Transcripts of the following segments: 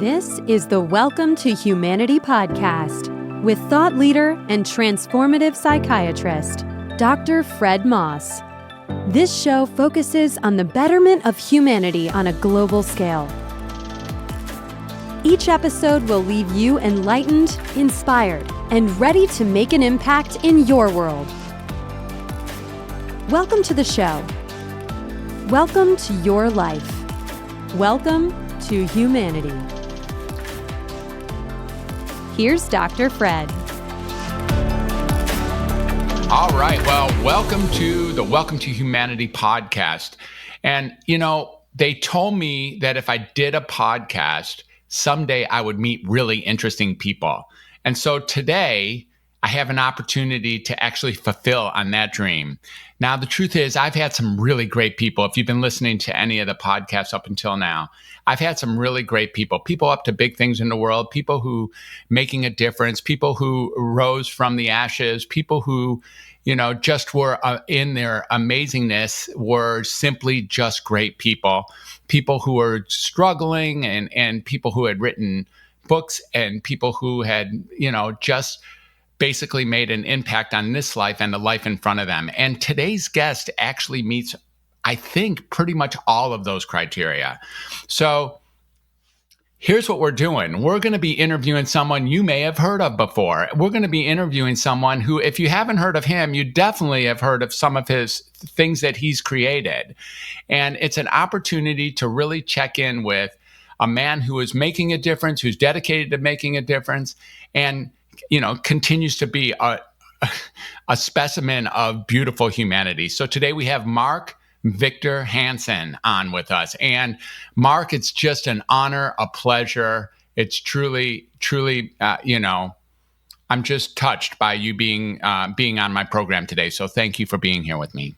This is the Welcome to Humanity podcast with thought leader and transformative psychiatrist, Dr. Fred Moss. This show focuses on the betterment of humanity on a global scale. Each episode will leave you enlightened, inspired, and ready to make an impact in your world. Welcome to the show. Welcome to your life. Welcome to humanity. Here's Dr. Fred. All right. Well, welcome to the Welcome to Humanity podcast. And, they told me that if I did a podcast, someday I would meet really interesting people. And so today I have an opportunity to actually fulfill on that dream. Now, the truth is I've had some really great people. If you've been listening to any of the podcasts up until now, I've had some really great people up to big things in the world, people who making a difference, people who rose from the ashes, people who, just were in their amazingness, were simply just great people who were struggling and people who had written books and people who had, just basically made an impact on this life and the life in front of them. And today's guest actually meets, I think, pretty much all of those criteria. So here's what we're doing. We're going to be interviewing someone you may have heard of before. We're going to be interviewing someone who, if you haven't heard of him, you definitely have heard of some of his things that he's created. And it's an opportunity to really check in with a man who is making a difference, who's dedicated to making a difference, and continues to be a specimen of beautiful humanity. So today we have Mark Victor Hansen on with us. And Mark, it's just an honor, a pleasure. It's truly, I'm just touched by you being on my program today. So thank you for being here with me.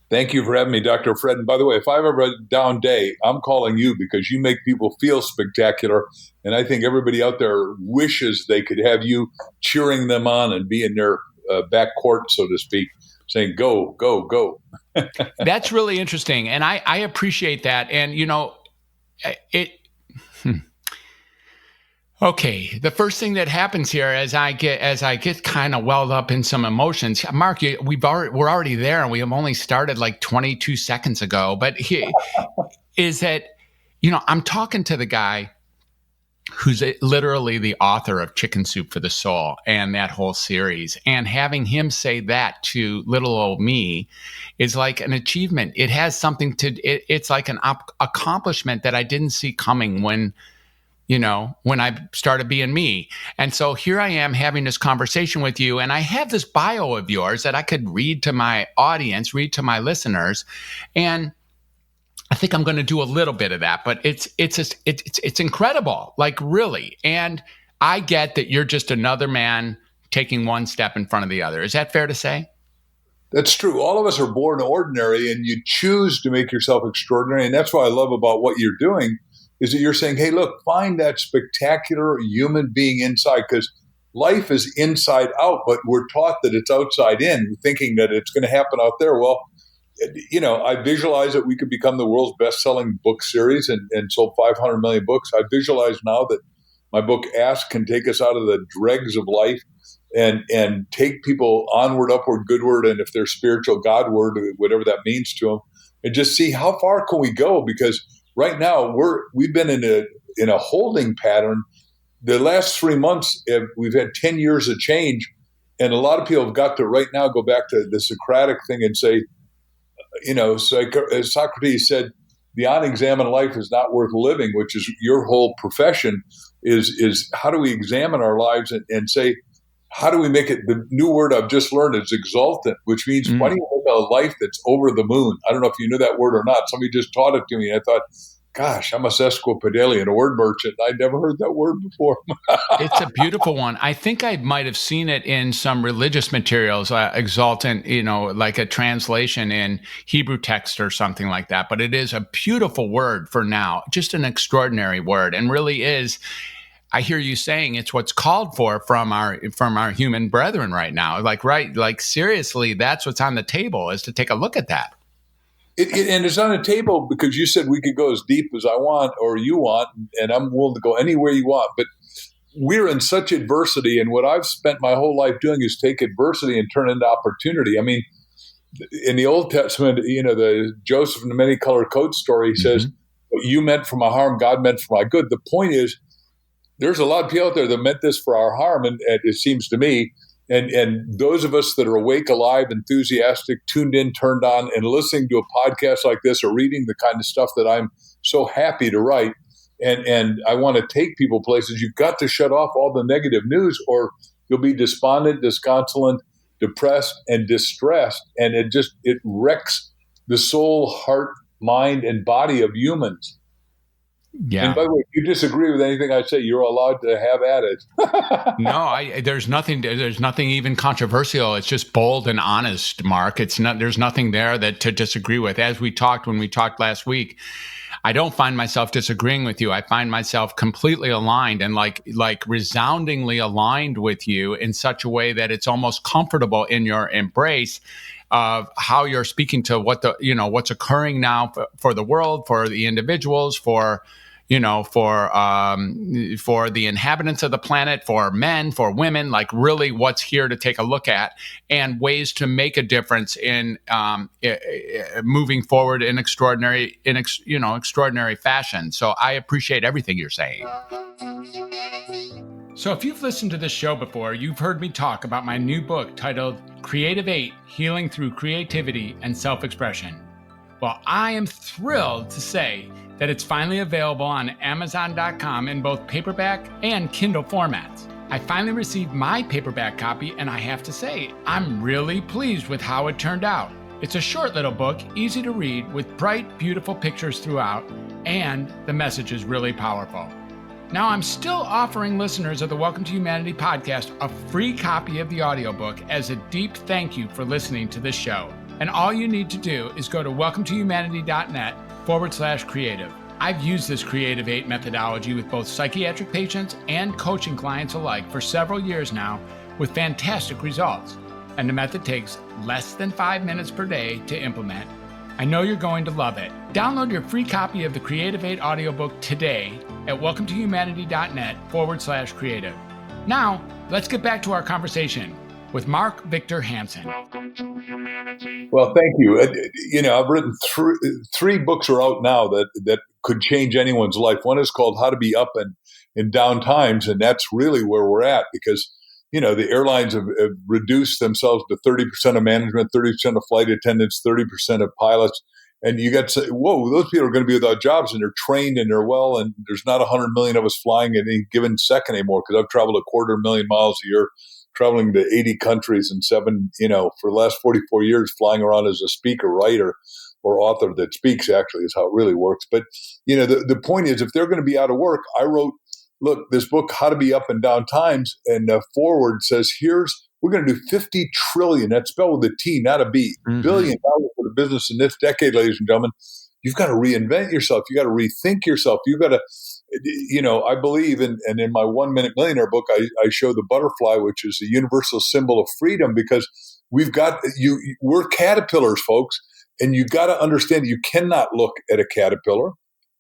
Thank you for having me, Dr. Fred. And by the way, if I ever have a down day, I'm calling you because you make people feel spectacular. And I think everybody out there wishes they could have you cheering them on and be in their back court, so to speak, saying, go, go, go. That's really interesting. And I appreciate that. And, okay, the first thing that happens here as I get kind of welled up in some emotions, Mark, we're already there, and we have only started like 22 seconds ago. But here is that, I'm talking to the guy who's literally the author of Chicken Soup for the Soul and that whole series, and having him say that to little old me is like an achievement. It has something it's like an accomplishment that I didn't see coming when I started being me. And so here I am having this conversation with you, and I have this bio of yours that I could read to my audience, read to my listeners. And I think I'm going to do a little bit of that, but it's incredible, like really. And I get that you're just another man taking one step in front of the other. Is that fair to say? That's true. All of us are born ordinary, and you choose to make yourself extraordinary. And that's what I love about what you're doing, is that you're saying, hey, look, find that spectacular human being inside, because life is inside out, but we're taught that it's outside in, thinking that it's going to happen out there. Well, I visualize that we could become the world's best-selling book series and sold 500 million books. I visualize now that my book Ask can take us out of the dregs of life and take people onward, upward, goodward, and if they're spiritual, Godward, whatever that means to them, and just see how far can we go, because right now, we've been in a holding pattern. The last 3 months, we've had 10 years of change, and a lot of people have got to right now go back to the Socratic thing and say, as Socrates said, the unexamined life is not worth living, which is your whole profession. Is how do we examine our lives and say, how do we make it? The new word I've just learned is exaltant, which means why do you live a life that's over the moon? I don't know if you knew that word or not. Somebody just taught it to me. And I thought, gosh, I'm a sesquipedalian, a word merchant. I'd never heard that word before. It's a beautiful one. I think I might have seen it in some religious materials, exaltant, like a translation in Hebrew text or something like that. But it is a beautiful word for now, just an extraordinary word, and really is. I hear you saying it's what's called for from our human brethren right now. Like seriously, that's what's on the table, is to take a look at that. And it's on the table because you said we could go as deep as I want or you want, and I'm willing to go anywhere you want. But we're in such adversity, and what I've spent my whole life doing is take adversity and turn it into opportunity. I mean, in the Old Testament, the Joseph and the many-colored coat story says, what you meant for my harm, God meant for my good. The point is, there's a lot of people out there that meant this for our harm, and it seems to me. And those of us that are awake, alive, enthusiastic, tuned in, turned on, and listening to a podcast like this or reading the kind of stuff that I'm so happy to write, and I want to take people places, you've got to shut off all the negative news or you'll be despondent, disconsolate, depressed, and distressed. And it wrecks the soul, heart, mind, and body of humans. Yeah. And by the way, if you disagree with anything I say, you're allowed to have at it. No, there's nothing even controversial. It's just bold and honest, Mark. There's nothing there to disagree with. As when we talked last week, I don't find myself disagreeing with you. I find myself completely aligned and like resoundingly aligned with you in such a way that it's almost comfortable in your embrace of how you're speaking to what's occurring now for the world, for the individuals, for the inhabitants of the planet, for men, for women, like really what's here to take a look at and ways to make a difference in moving forward in extraordinary fashion. So I appreciate everything you're saying. So if you've listened to this show before, you've heard me talk about my new book titled Creative 8: Healing Through Creativity and Self-Expression. Well, I am thrilled to say that it's finally available on Amazon.com in both paperback and Kindle formats. I finally received my paperback copy, and I have to say, I'm really pleased with how it turned out. It's a short little book, easy to read, with bright, beautiful pictures throughout, and the message is really powerful. Now, I'm still offering listeners of the Welcome to Humanity podcast a free copy of the audiobook as a deep thank you for listening to this show. And all you need to do is go to welcometohumanity.net/creative. I've used this Creative 8 methodology with both psychiatric patients and coaching clients alike for several years now with fantastic results. And the method takes less than 5 minutes per day to implement. I know you're going to love it. Download your free copy of the Creative 8 audiobook today at welcometohumanity.net/creative. Now, let's get back to our conversation with Mark Victor Hansen. Well, thank you. I've written three books are out now that could change anyone's life. One is called How to Be Up in Down Times, and that's really where we're at because, the airlines have reduced themselves to 30% of management, 30% of flight attendants, 30% of pilots. And you got to say, whoa, those people are going to be without jobs, and they're trained and they're well, and there's not 100 million of us flying at any given second anymore because I've traveled 250,000 miles a year, traveling to 80 countries and for the last 44 years, flying around as a speaker, writer, or author that speaks, actually, is how it really works. But, the point is, if they're going to be out of work, I wrote, look, this book, How to Be Up in Down Times, and the forward says, we're going to do 50 trillion, that's spelled with a T, not a B, $1 billion for the business in this decade, ladies and gentlemen. You've got to reinvent yourself. You got to rethink yourself. You've got to, I believe and in my 1 Minute Millionaire book, I show the butterfly, which is a universal symbol of freedom, because we're caterpillars, folks. And you got to understand you cannot look at a caterpillar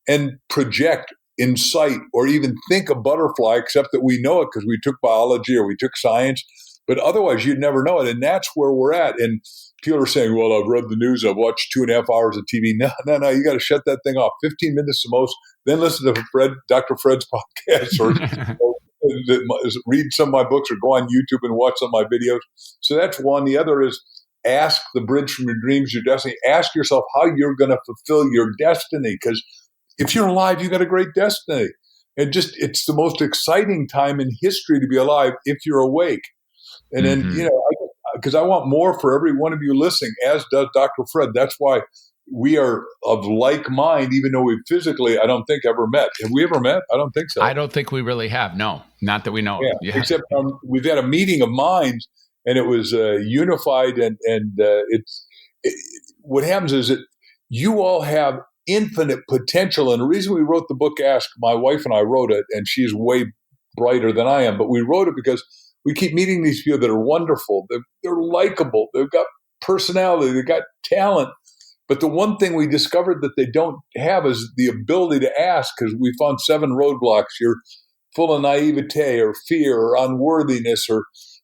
and project, incite, or even think a butterfly, except that we know it because we took biology or we took science. But otherwise, you'd never know it. And that's where we're at. And people are saying, well, I've read the news. I've watched 2.5 hours of TV. No. You got to shut that thing off. 15 minutes the most. Then listen to Dr. Fred's podcast or read some of my books or go on YouTube and watch some of my videos. So that's one. The other is ask the bridge from your dreams, your destiny. Ask yourself how you're going to fulfill your destiny. Because if you're alive, you got a great destiny. And it's the most exciting time in history to be alive if you're awake. And then, because I want more for every one of you listening, as does Dr. Fred. That's why we are of like mind, even though we physically, I don't think, ever met. Have we ever met? I don't think so. I don't think we really have. No, not that we know. Yeah. Except we've had a meeting of minds, and it was unified. And what happens is that you all have infinite potential. And the reason we wrote the book, my wife and I wrote it, and she's way brighter than I am, but we wrote it because we keep meeting these people that are wonderful. They're likable. They've got personality. They've got talent. But the one thing we discovered that they don't have is the ability to ask, because we found 7 roadblocks. You're full of naivete or fear or unworthiness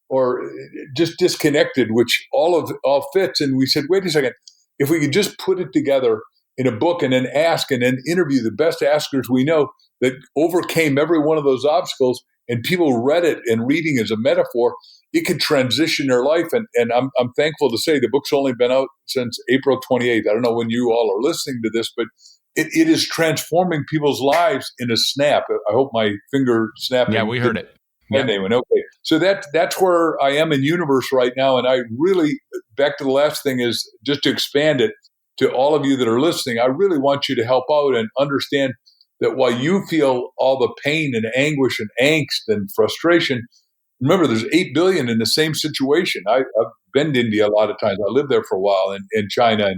or just disconnected, which all fits. And we said, wait a second, if we could just put it together in a book and then ask and then interview the best askers we know that overcame every one of those obstacles, and people read it, and reading as a metaphor, it could transition their life. And I'm thankful to say the book's only been out since April 28th. I don't know when you all are listening to this, but it is transforming people's lives in a snap. I hope my finger snapped. Yeah, we heard it. Yeah. Okay. So that's where I am in universe right now. And I really, back to the last thing, is just to expand it to all of you that are listening. I really want you to help out and understand that while you feel all the pain and anguish and angst and frustration, remember, there's 8 billion in the same situation. I've been to India a lot of times. I lived there for a while, in China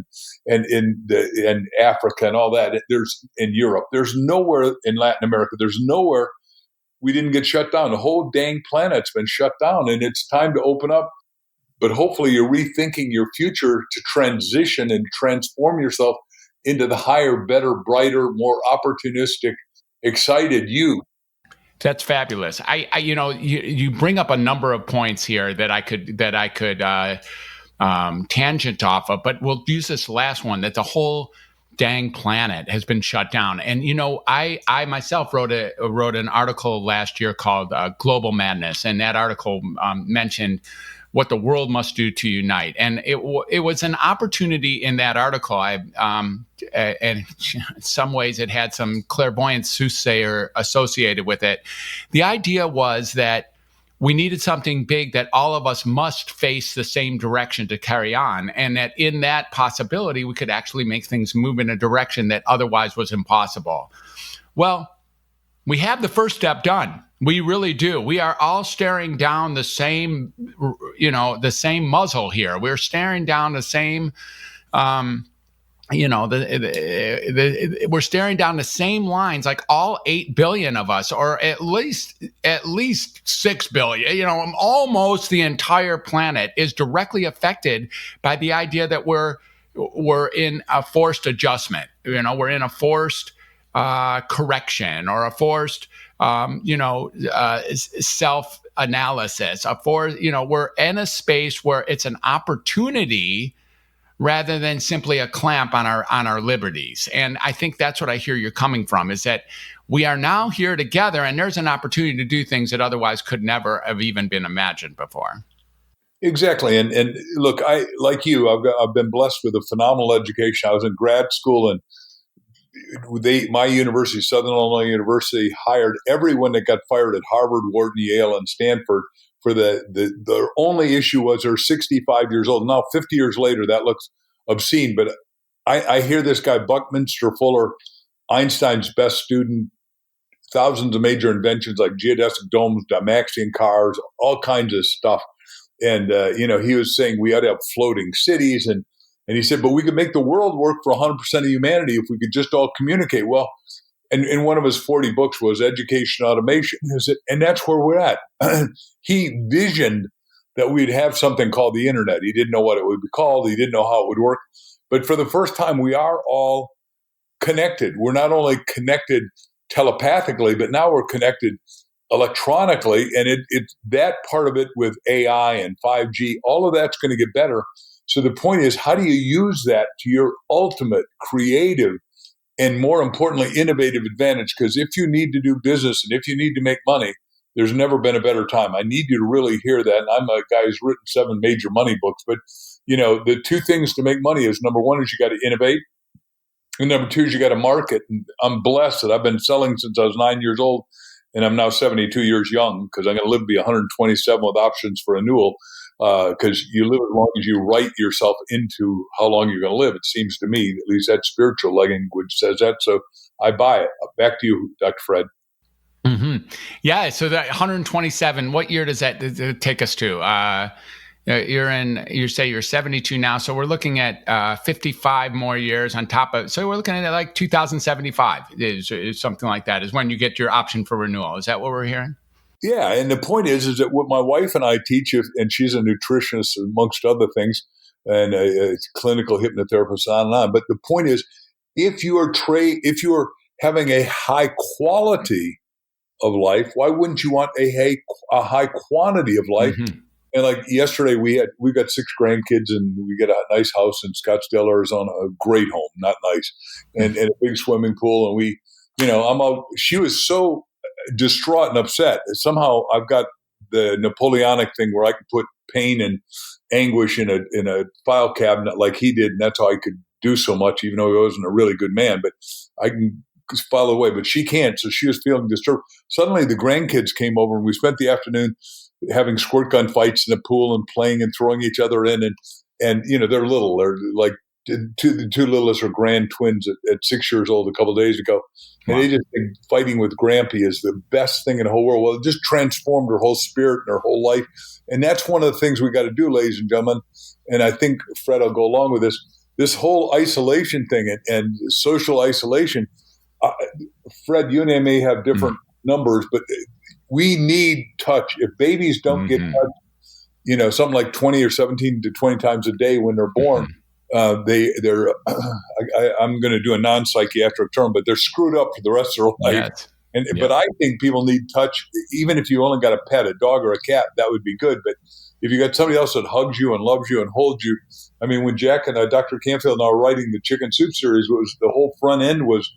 and in Africa and all that. There's in Europe. There's nowhere in Latin America. There's nowhere we didn't get shut down. The whole dang planet's been shut down, and it's time to open up. But hopefully you're rethinking your future to transition and transform yourself into the higher, better, brighter, more opportunistic, excited you. That's fabulous. You bring up a number of points here that I could tangent off of, but we'll use this last one, that the whole dang planet has been shut down. And I myself wrote an article last year called Global Madness, and that article mentioned what the world must do to unite. And it was an opportunity in that article. And in some ways it had some clairvoyant soothsayer associated with it. The idea was that we needed something big that all of us must face the same direction to carry on. And that in that possibility, we could actually make things move in a direction that otherwise was impossible. Well, we have the first step done. We really do. We are all staring down the same muzzle here. We're staring down the same, we're staring down the same lines, like all 8 billion of us, or at least 6 billion, almost the entire planet is directly affected by the idea that we're in a forced adjustment. We're in a forced correction or a forced self-analysis. We're in a space where it's an opportunity rather than simply a clamp on our liberties. And I think that's what I hear you're coming from, is that we are now here together, and there's an opportunity to do things that otherwise could never have even been imagined before. Exactly. And look, I've been blessed with a phenomenal education. I was in grad school, and my university, Southern Illinois University, hired everyone that got fired at Harvard, Wharton, Yale, and Stanford. For the only issue was they're 65 years old. Now, 50 years later, that looks obscene. But I hear this guy, Buckminster Fuller, Einstein's best student, thousands of major inventions like geodesic domes, Dymaxion cars, all kinds of stuff. And, he was saying we ought to have floating cities. And he said, but we could make the world work for 100% of humanity if we could just all communicate. Well, and in one of his 40 books was Education Automation. And that's where we're at. He visioned that we'd have something called the internet. He didn't know what it would be called. He didn't know how it would work. But for the first time, we are all connected. We're not only connected telepathically, but now we're connected electronically. And it's that part of it with AI and 5G, all of that's going to get better. So the point is, how do you use that to your ultimate creative and, more importantly, innovative advantage? Because if you need to do business and if you need to make money, there's never been a better time. I need you to really hear that. And I'm a guy who's written 7 major money books. But, the 2 things to make money is, number 1 is you got to innovate. And number 2 is you got to market. And I'm blessed that I've been selling since I was 9 years old. And I'm now 72 years young, because I'm going to live to be 127 with options for renewal. Because you live as long as you write yourself into how long you're going to live. It seems to me, at least that spiritual language says that. So I buy it. Back to you, Dr. Fred. Mm-hmm. Yeah. So that 127, what year does that take us to? You say you're 72 now. So we're looking at 55 more years on top of, so we're looking at like 2075 is something like that, is when you get your option for renewal. Is that what we're hearing? Yeah, and the point is that what my wife and I teach, and she's a nutritionist amongst other things, and a clinical hypnotherapist, on and on. But the point is, if you are having a high quality of life, why wouldn't you want a high quantity of life? Mm-hmm. And like yesterday, we got 6 grandkids, and we got a nice house in Scottsdale, Arizona, a great home, not nice, and a big swimming pool. And we, I'm out. She was so distraught and upset. Somehow I've got the Napoleonic thing where I can put pain and anguish in a file cabinet like he did, and that's how I could do so much, even though he wasn't a really good man. But I can file away, but she can't. So she was feeling disturbed. Suddenly the grandkids came over, and we spent the afternoon having squirt gun fights in the pool and playing and throwing each other in. And they're little. They're like the two littlest are grand twins at 6 years old a couple of days ago. And they just think fighting with Grampy is the best thing in the whole world. Well, it just transformed her whole spirit and her whole life. And that's one of the things we got to do, ladies and gentlemen. And I think, Fred, I'll go along with this whole isolation thing and social isolation. Fred, you and I may have different numbers, but we need touch. If babies don't get touched, something like 20 or 17 to 20 times a day when they're born, they're I'm going to do a non-psychiatric term, but they're screwed up for the rest of their life. Yes. But I think people need touch. Even if you only got a pet, a dog or a cat, that would be good. But if you got somebody else that hugs you and loves you and holds you, I mean, when Jack and Dr. Canfield and I were writing the Chicken Soup series, the whole front end was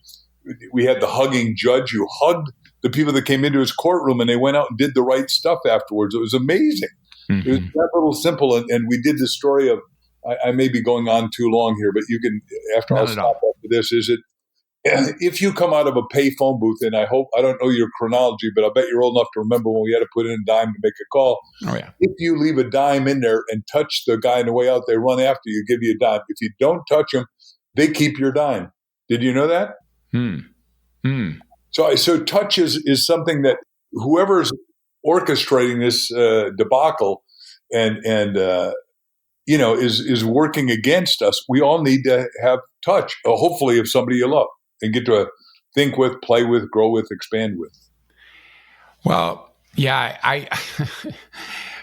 we had the hugging judge who hugged the people that came into his courtroom, and they went out and did the right stuff afterwards. It was amazing. Mm-hmm. It was that little simple. And we did the story of, I may be going on too long here, but you can, I'll stop after this, is it, if you come out of a pay phone booth, and I don't know your chronology, but I bet you're old enough to remember when we had to put in a dime to make a call. Oh, yeah. If you leave a dime in there and touch the guy on the way out, they run after you, give you a dime. If you don't touch them, they keep your dime. Did you know that? So touch is something that whoever's orchestrating this debacle and is working against us. We all need to have touch, hopefully, of somebody you love and get to think with, play with, grow with, expand with. Well, yeah, I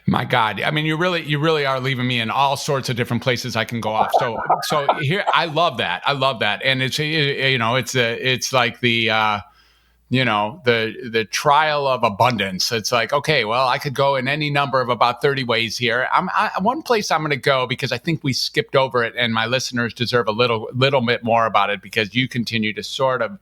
my God, I mean, you really are leaving me in all sorts of different places I can go off. So here, I love that, and it's like the the trial of abundance. It's like, okay, well, I could go in any number of about 30 ways here. One place I'm going to go, because I think we skipped over it, and my listeners deserve a little bit more about it, because you continue to sort of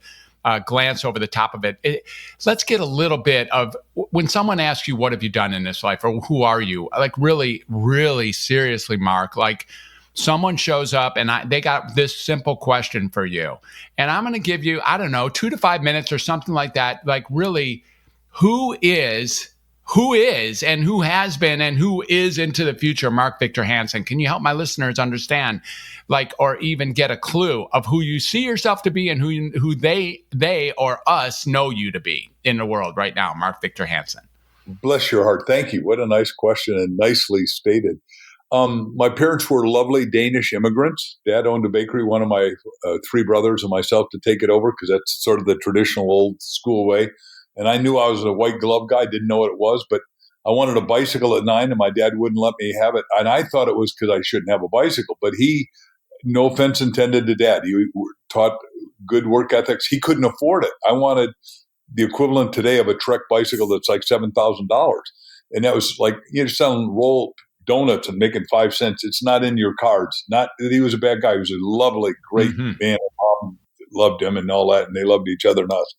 glance over the top of it. Let's get a little bit of, when someone asks you, what have you done in this life, or who are you? Like, really, really seriously, Mark, like, someone shows up and they got this simple question for you. And I'm going to give you, I don't know, 2 to 5 minutes or something like that. Like, really, who is and who has been and who is into the future Mark Victor Hansen? Can you help my listeners understand, like, or even get a clue of who you see yourself to be and who they or us know you to be in the world right now, Mark Victor Hansen? Bless your heart. Thank you. What a nice question, and nicely stated. My parents were lovely Danish immigrants. Dad owned a bakery, one of my 3 brothers and myself to take it over, because that's sort of the traditional old school way. And I knew I was a white glove guy, didn't know what it was, but I wanted a bicycle at 9 and my dad wouldn't let me have it. And I thought it was because I shouldn't have a bicycle, but he, no offense intended to Dad, he taught good work ethics. He couldn't afford it. I wanted the equivalent today of a Trek bicycle that's like $7,000. And that was like, selling roll donuts and making 5 cents. It's not in your cards. Not that he was a bad guy. He was a lovely, great man. Mom loved him and all that, and they loved each other and us.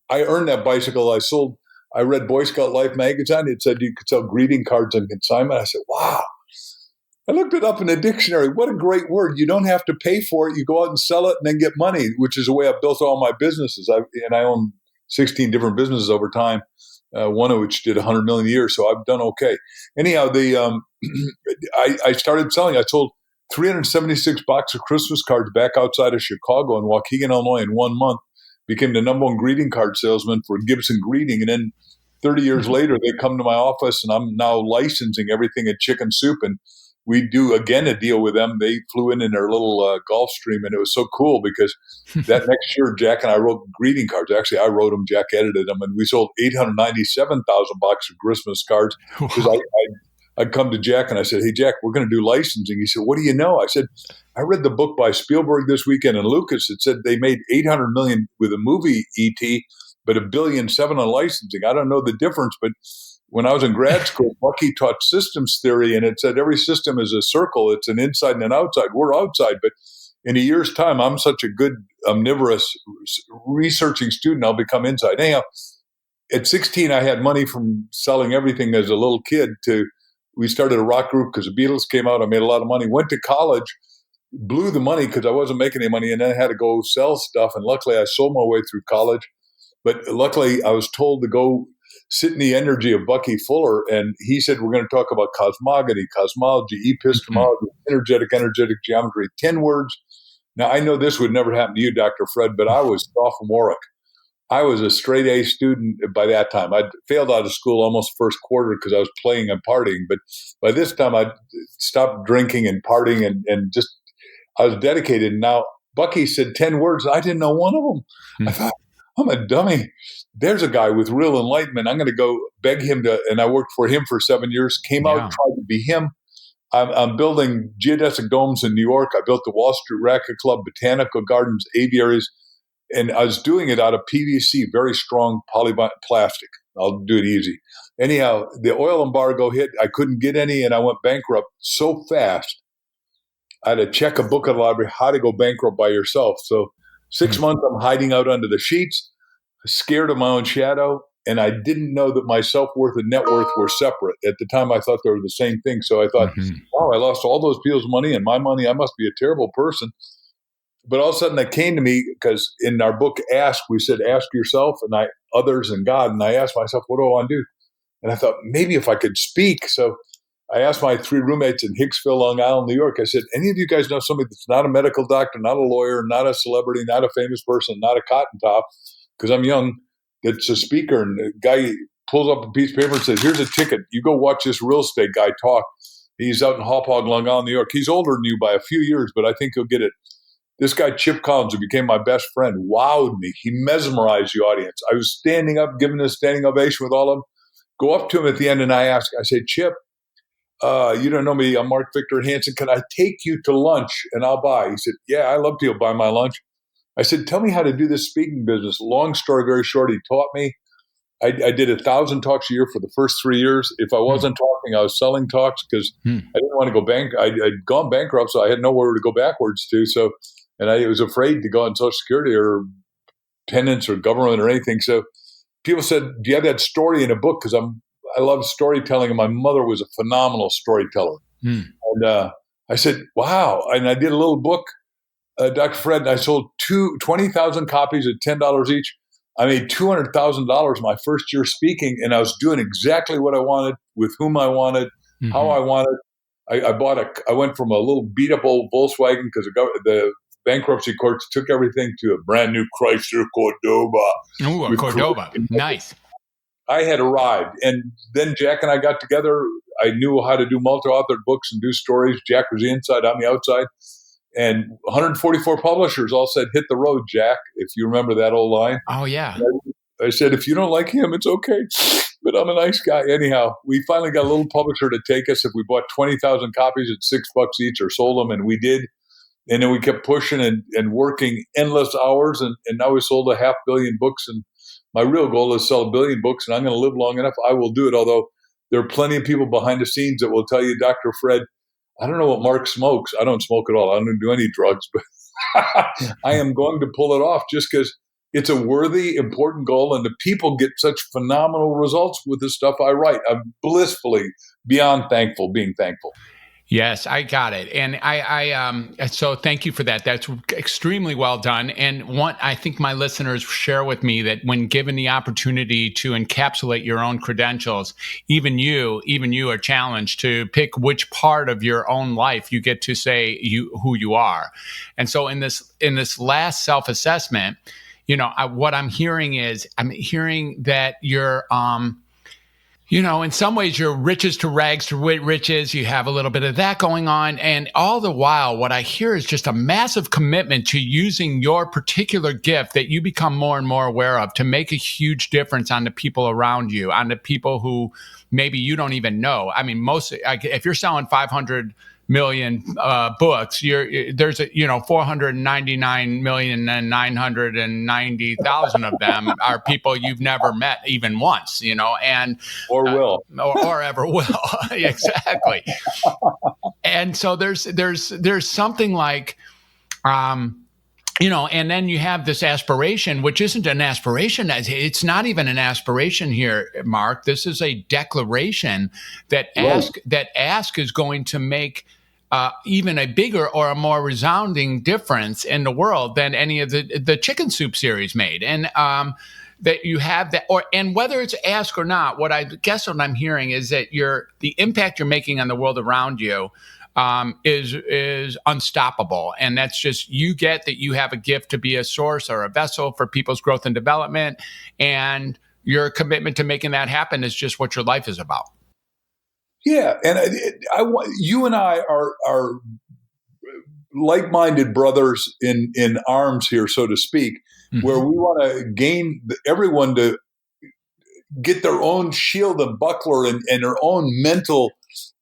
I earned that bicycle. I read Boy Scout Life magazine. It said you could sell greeting cards on consignment. I said, wow. I looked it up in the dictionary. What a great word. You don't have to pay for it. You go out and sell it and then get money, which is the way I've built all my businesses. I own 16 different businesses over time. One of which did 100 million a year, so I've done okay. Anyhow, I started selling. I sold 376 boxes of Christmas cards back outside of Chicago in Waukegan, Illinois, in 1 month. Became the number 1 greeting card salesman for Gibson Greeting, and then 30 years later, they come to my office, and I'm now licensing everything at Chicken Soup, and we do again a deal with them. They flew in their little Gulfstream, and it was so cool because that next year, Jack and I wrote greeting cards. Actually, I wrote them, Jack edited them, and we sold 897,000 boxes of Christmas cards because I'd come to Jack and I said, hey, Jack, we're going to do licensing. He said, what do you know? I said, I read the book by Spielberg this weekend and Lucas. It said they made $800 million with a movie E.T., but $1.7 billion on licensing. I don't know the difference, but when I was in grad school, Bucky taught systems theory, and it said every system is a circle. It's an inside and an outside. We're outside, but in a year's time, I'm such a good omnivorous researching student, I'll become inside. Anyhow, at 16, I had money from selling everything as a little kid we started a rock group because the Beatles came out. I made a lot of money, went to college, blew the money because I wasn't making any money, and then I had to go sell stuff. And luckily, I sold my way through college. But luckily, I was told to go sit in the energy of Bucky Fuller. And he said, we're going to talk about cosmogony, cosmology, epistemology, energetic geometry, 10 words. Now, I know this would never happen to you, Dr. Fred, but I was sophomoric. I was a straight A student by that time. I'd failed out of school almost first quarter because I was playing and partying. But by this time, I'd stopped drinking and partying and just, I was dedicated. Now, Bucky said 10 words. I didn't know one of them. I thought, I'm a dummy. There's a guy with real enlightenment. I'm going to go beg him and I worked for him for 7 years, came out, tried to be him. I'm building geodesic domes in New York. I built the Wall Street Racquet Club, botanical gardens, aviaries. And I was doing it out of PVC, very strong plastic. I'll do it easy. Anyhow, the oil embargo hit. I couldn't get any, and I went bankrupt so fast. I had to check a book at the library, how to go bankrupt by yourself. So 6 months, I'm hiding out under the sheets, scared of my own shadow, and I didn't know that my self-worth and net worth were separate. At the time, I thought they were the same thing. So I thought, wow, I lost all those people's money and my money. I must be a terrible person. But all of a sudden it came to me because in our book, Ask, we said, ask yourself and others and God. And I asked myself, what do I want to do? And I thought, maybe if I could speak. So I asked my 3 roommates in Hicksville, Long Island, New York. I said, any of you guys know somebody that's not a medical doctor, not a lawyer, not a celebrity, not a famous person, not a cotton top, because I'm young, that's a speaker. And the guy pulls up a piece of paper and says, here's a ticket. You go watch this real estate guy talk. He's out in Hauppauge, Long Island, New York. He's older than you by a few years, but I think he'll get it. This guy, Chip Collins, who became my best friend, wowed me. He mesmerized the audience. I was standing up, giving a standing ovation with all of them. Go up to him at the end and I say, Chip, you don't know me. I'm Mark Victor Hansen. Can I take you to lunch and I'll buy? He said, yeah, I love to buy my lunch. I said, tell me how to do this speaking business. Long story, very short, he taught me. I did 1,000 talks a year for the first 3 years. If I wasn't talking, I was selling talks because I didn't want to go I'd gone bankrupt, so I had nowhere to go backwards to. So, and I was afraid to go on Social Security or tenants or government or anything. So people said, do you have that story in a book? Because I love storytelling, and my mother was a phenomenal storyteller. And I said, wow. And I did a little book, Dr. Fred, and I sold 20,000 copies at $10 each. I made $200,000 my first year speaking, and I was doing exactly what I wanted, with whom I wanted, how I wanted. I went from a little beat up old Volkswagen because the bankruptcy courts took everything to a brand new Chrysler Cordoba. Ooh, a Cordoba. Nice. I had arrived. And then Jack and I got together. I knew how to do multi-authored books and do stories. Jack was the inside, I'm the outside. And 144 publishers all said, hit the road, Jack, if you remember that old line. Oh, yeah. I said, if you don't like him, it's okay. But I'm a nice guy. Anyhow, we finally got a little publisher to take us. If we bought 20,000 copies at $6 each or sold them, and we did. And then we kept pushing and working endless hours. And now we sold 500 million books. And my real goal is to sell 1 billion books. And I'm going to live long enough. I will do it. Although there are plenty of people behind the scenes that will tell you, Dr. Fred, I don't know what Mark smokes. I don't smoke at all. I don't do any drugs. But I am going to pull it off just because it's a worthy, important goal. And the people get such phenomenal results with the stuff I write. I'm blissfully beyond thankful, being thankful. Yes, I got it. And so thank you for that. That's extremely well done. And I think my listeners share with me that when given the opportunity to encapsulate your own credentials, even you are challenged to pick which part of your own life you get to say who you are. And so in this last self-assessment, what I'm hearing is that you're In some ways, you're riches to rags to riches. You have a little bit of that going on. And all the while, what I hear is just a massive commitment to using your particular gift that you become more and more aware of to make a huge difference on the people around you, on the people who maybe you don't even know. I mean, if you're selling 500 million books, there's 499,990,000 of them are people you've never met even once, and or ever will. Exactly. And so there's something like and then you have this aspiration, which isn't an aspiration. It's not even an aspiration here, Mark. This is a declaration that ask is going to make even a bigger or a more resounding difference in the world than any of the Chicken Soup series made. And that you have that, and whether it's ask or not, what I'm hearing is that the impact you're making on the world around you is unstoppable. And that's just, you get that you have a gift to be a source or a vessel for people's growth and development. And your commitment to making that happen is just what your life is about. Yeah. And you and I are like-minded brothers in arms here, so to speak, where we want to gain everyone to get their own shield and buckler and their own mental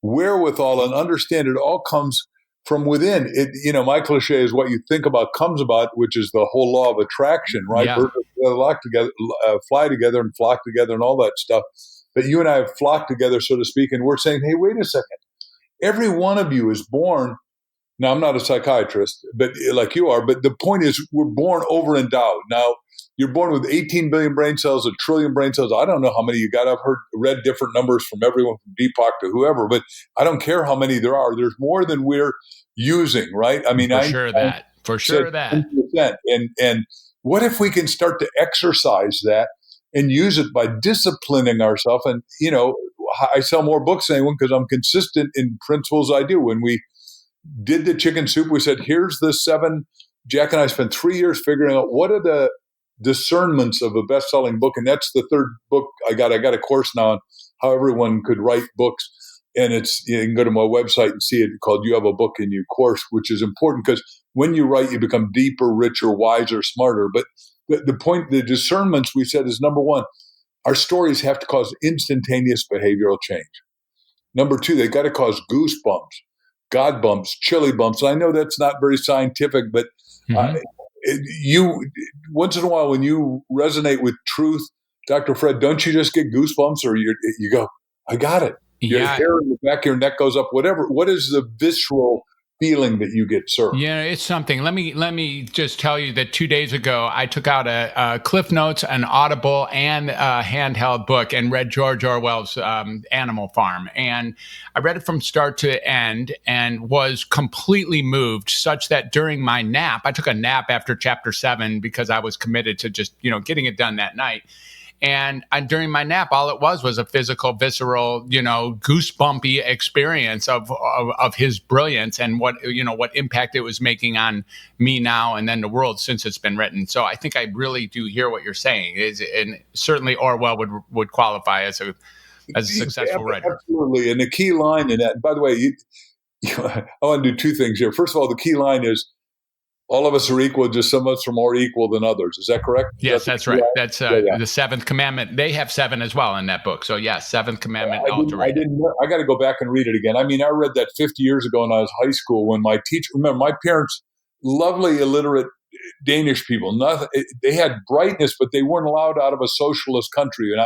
wherewithal and understand it all comes from within. My cliche is what you think about comes about, which is the whole law of attraction, right? Yeah. Birds fly together and flock together and all that stuff. But you and I have flocked together, so to speak, and we're saying, hey, wait a second. Every one of you is born. Now, I'm not a psychiatrist, but like you are. But the point is, we're born over-endowed. Now, you're born with 18 billion brain cells, 1 trillion brain cells. I don't know how many you got. I've read different numbers from everyone from Deepak to whoever, but I don't care how many there are. There's more than we're using, right? I mean, For sure that. 10%. And what if we can start to exercise that and use it by disciplining ourselves? And, I sell more books than anyone because I'm consistent in principles I do. When we did the Chicken Soup, we said, here's the 7. Jack and I spent 3 years figuring out what are the discernments of a best-selling book. And that's the 3rd book I got. I got a course now on how everyone could write books. And you can go to my website and see it called You Have a Book in You course, which is important because when you write, you become deeper, richer, wiser, smarter. But the point, the discernments we said is, number 1, our stories have to cause instantaneous behavioral change. Number 2, they got to cause goosebumps, God bumps, chilly bumps. I know that's not very scientific, but you once in a while when you resonate with truth, Dr. Fred, don't you just get goosebumps, or you go, I got it. Your hair in the back of your neck goes up. Whatever. What is the visceral feeling that you get, sir? Yeah, it's something. Let me just tell you that 2 days ago, I took out a Cliff Notes, an Audible, and a handheld book and read George Orwell's Animal Farm. And I read it from start to end and was completely moved, such that during my nap, I took a nap after chapter 7 because I was committed to just, getting it done that night. And during my nap, all it was a physical, visceral, goosebumpy experience of his brilliance and what impact it was making on me now and then the world since it's been written. So I think I really do hear what you're saying. And certainly Orwell would qualify as a successful writer. Absolutely. And the key line in that, and by the way, I want to do 2 things here. First of all, the key line is, all of us are equal, just some of us are more equal than others. Is that correct? Yes, that's right. That's the 7th commandment. They have 7 as well in that book. So yes, 7th commandment. I got to go back and read it again. I mean, I read that 50 years ago when I was high school, when my teacher, remember my parents, lovely, illiterate Danish people, they had brightness, but they weren't allowed out of a socialist country. And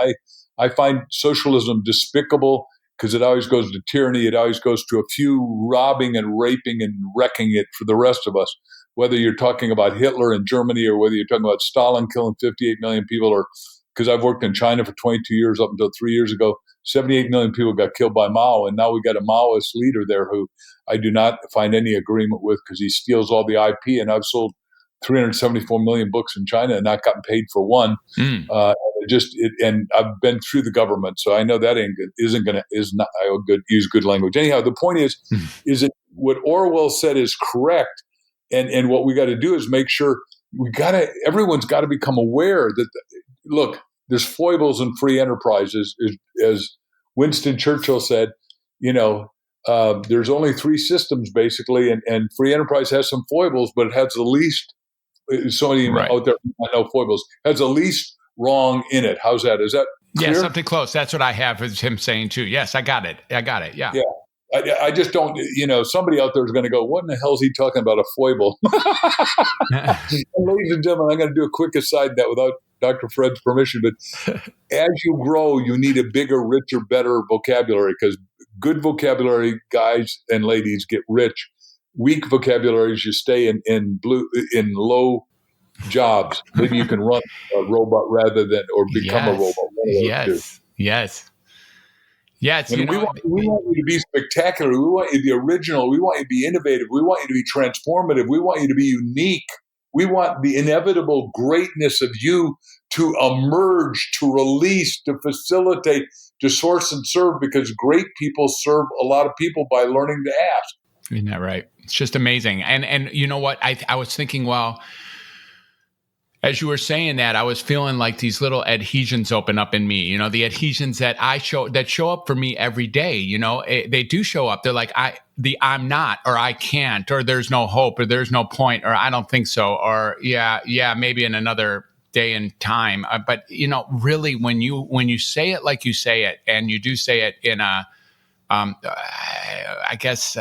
I find socialism despicable because it always goes to tyranny. It always goes to a few robbing and raping and wrecking it for the rest of us. Whether you're talking about Hitler in Germany or whether you're talking about Stalin killing 58 million people, or because I've worked in China for 22 years up until 3 years ago, 78 million people got killed by Mao. And now we got a Maoist leader there who I do not find any agreement with because he steals all the IP. And I've sold 374 million books in China and not gotten paid for one. And I've been through the government, so I know that is not. I would use good language. Anyhow, the point is that what Orwell said is correct. And what we got to do is make sure everyone's got to become aware that, look, there's foibles in free enterprise as Winston Churchill said, there's only three systems basically, and free enterprise has some foibles, but it has the least. Somebody out there might know foibles, has the least wrong in it. How's that? Is that clear? Yeah, something close. That's what I have is him saying too. Yes, I got it. Yeah. Yeah. I just don't, somebody out there is going to go, what in the hell is he talking about, a foible? Ladies and gentlemen, I'm going to do a quick aside that without Dr. Fred's permission, but as you grow, you need a bigger, richer, better vocabulary, because good vocabulary, guys and ladies, get rich. Weak vocabularies, you stay in low jobs. Maybe you can run a robot rather than, or become a robot. Yes. And we want you to be spectacular. We want you to be original. We want you to be innovative. We want you to be transformative. We want you to be unique. We want the inevitable greatness of you to emerge, to release, to facilitate, to source and serve, because great people serve a lot of people by learning to ask. Isn't that right? It's just amazing. And you know what? I was thinking, well, as you were saying that, I was feeling like these little adhesions open up in me, the adhesions that show up for me every day. They do show up. They're like, I'm not, or I can't, or there's no hope, or there's no point, or I don't think so, or yeah, maybe in another day and time. But really, when you say it like you say it, and you do say it in a, I guess,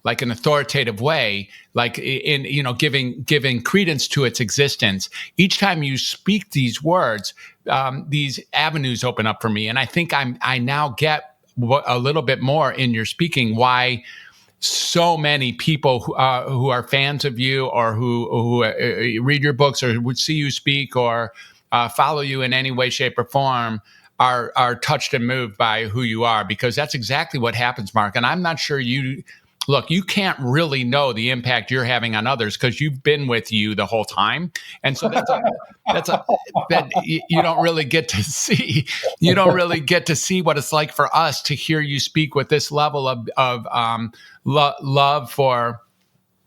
like an authoritative way, like in, giving credence to its existence. Each time you speak these words, these avenues open up for me. And I think I now get a little bit more in your speaking why so many people who are fans of you, or who read your books, or would see you speak, or follow you in any way, shape, or form, are touched and moved by who you are, because that's exactly what happens, Mark. And I'm not sure you can't really know the impact you're having on others, because you've been with you the whole time. And so that you don't really get to see. You don't really get to see what it's like for us to hear you speak with this level of love for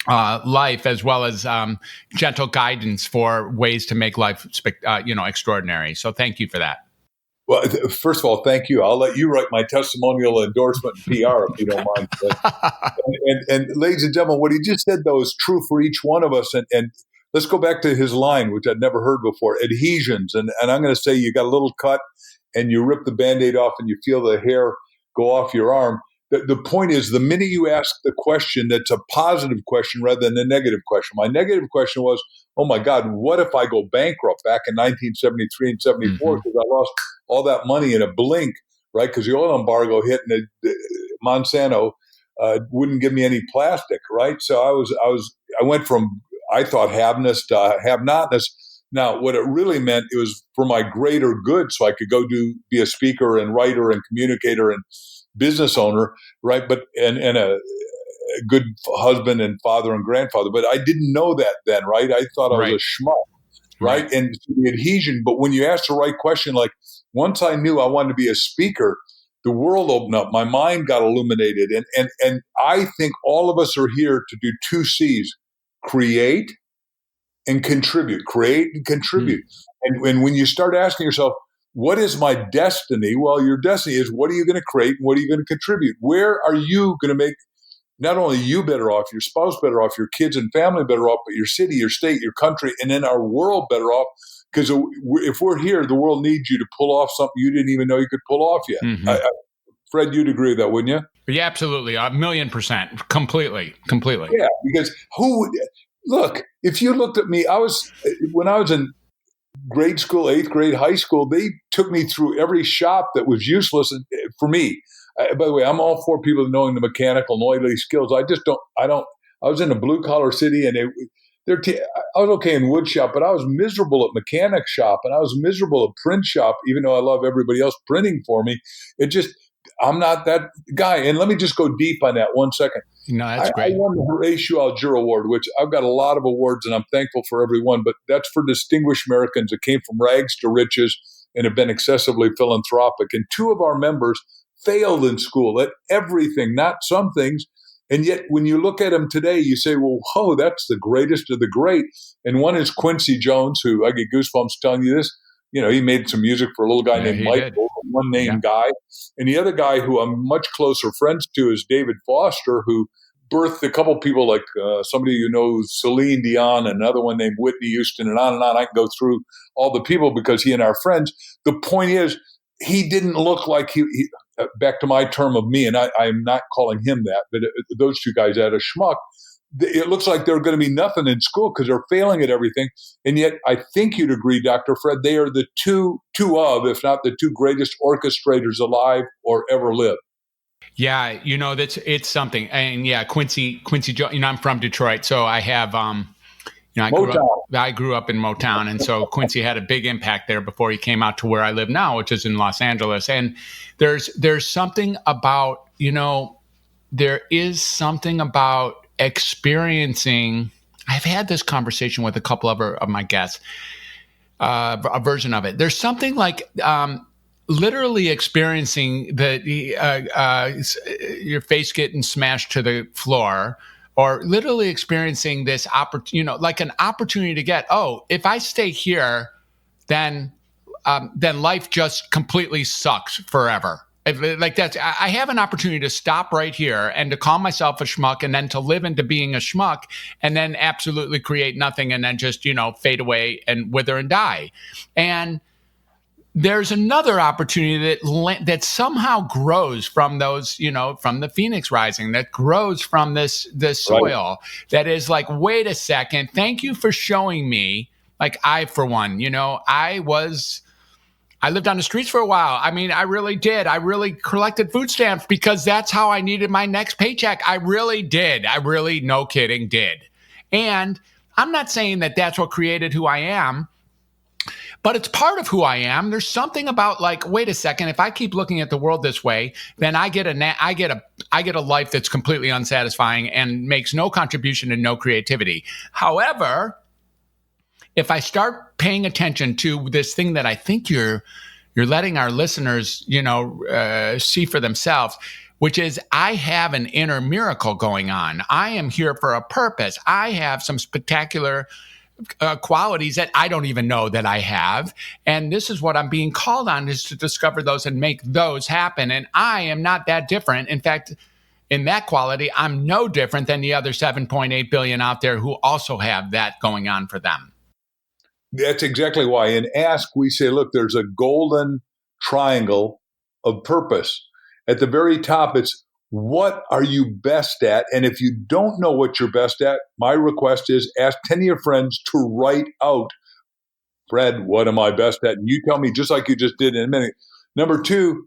life, as well as gentle guidance for ways to make life extraordinary. So thank you for that. Well, first of all, thank you. I'll let you write my testimonial endorsement and PR if you don't mind. And ladies and gentlemen, what he just said, though, is true for each one of us. And let's go back to his line, which I'd never heard before, adhesions. And I'm going to say you got a little cut and you rip the Band-Aid off and you feel the hair go off your arm. The point is, the minute you ask the question that's a positive question rather than a negative question. My negative question was, oh my God, what if I go bankrupt back in 1973 and 74 because I lost all that money in a blink, right? Because the oil embargo hit and Monsanto wouldn't give me any plastic, right? So I went from, I thought, have-ness to have-notness. Now, what it really meant, it was for my greater good, so I could go be a speaker and writer and communicator and business owner, right? But and a good husband and father and grandfather. But I didn't know that then, right? I thought I was a schmuck, right? And the adhesion. But when you ask the right question, like once I knew I wanted to be a speaker, the world opened up. My mind got illuminated, and I think all of us are here to do 2 C's: create and contribute. Create and contribute. And when you start asking yourself, what is my destiny? Well, your destiny is, what are you going to create? What are you going to contribute? Where are you going to make not only you better off, your spouse better off, your kids and family better off, but your city, your state, your country, and then our world better off? Because if we're here, the world needs you to pull off something you didn't even know you could pull off yet. Fred, you'd agree with that, wouldn't you? Yeah, absolutely. 1,000,000%. Completely. Yeah, because look, if you looked at me, when I was in grade school, 8th grade, high school, they took me through every shop that was useless for me. By the way, I'm all for people knowing the mechanical and oily skills. I was in a blue collar city, and I was okay in wood shop, but I was miserable at mechanic shop, and I was miserable at print shop, even though I love everybody else printing for me. I'm not that guy. And let me just go deep on that 1 second. No, that's great. I won the Horatio Alger Award, which I've got a lot of awards, and I'm thankful for every one, but that's for distinguished Americans that came from rags to riches and have been excessively philanthropic. And 2 of our members failed in school at everything, not some things. And yet, when you look at them today, you say, well, whoa, that's the greatest of the great. And one is Quincy Jones, who I get goosebumps telling you this. he made some music for a little guy named he Michael, did. one named Guy. And the other guy who I'm much closer friends to is David Foster, who birthed a couple people like somebody you know, Celine Dion, another one named Whitney Houston, and on and on. I can go through all the people because he and our friends. The point is, he didn't look like he back to my term of me, and I'm not calling him that, but those two guys had a schmuck. It looks like they're going to be nothing in school because they're failing at everything. And yet I think you'd agree, Dr. Fred, they are the two of, if not the two greatest orchestrators alive or ever lived. Yeah, it's something. And yeah, Quincy, I'm from Detroit, so I have, I grew up in Motown, and so Quincy had a big impact there before he came out to where I live now, which is in Los Angeles. And there's something about, there is something about experiencing. I've had this conversation with a couple of my guests, a version of it. There's something like literally experiencing your face getting smashed to the floor, or literally experiencing this like an opportunity to get, if I stay here, then life just completely sucks forever. Like that's, I have an opportunity to stop right here and to call myself a schmuck, and then to live into being a schmuck, and then absolutely create nothing, and then just fade away and wither and die. And there's another opportunity that somehow grows from those, from the Phoenix rising, that grows from this soil, right, that is like, wait a second, thank you for showing me. Like I, for one, I lived on the streets for a while. I mean, I really did. I really collected food stamps because that's how I needed my next paycheck. I really did. I really, no kidding, did. And I'm not saying that that's what created who I am, but it's part of who I am. There's something about like, wait a second, if I keep looking at the world this way, then I get a life that's completely unsatisfying and makes no contribution and no creativity. However, if I start paying attention to this thing that I think you're letting our listeners, see for themselves, which is, I have an inner miracle going on. I am here for a purpose. I have some spectacular qualities that I don't even know that I have. And this is what I'm being called on, is to discover those and make those happen. And I am not that different. In fact, in that quality, I'm no different than the other 7.8 billion out there who also have that going on for them. That's exactly why. In Ask, we say, look, there's a golden triangle of purpose. At the very top, it's, what are you best at? And if you don't know what you're best at, my request is ask 10 of your friends to write out, Fred, what am I best at? And you tell me, just like you just did in a minute. Number two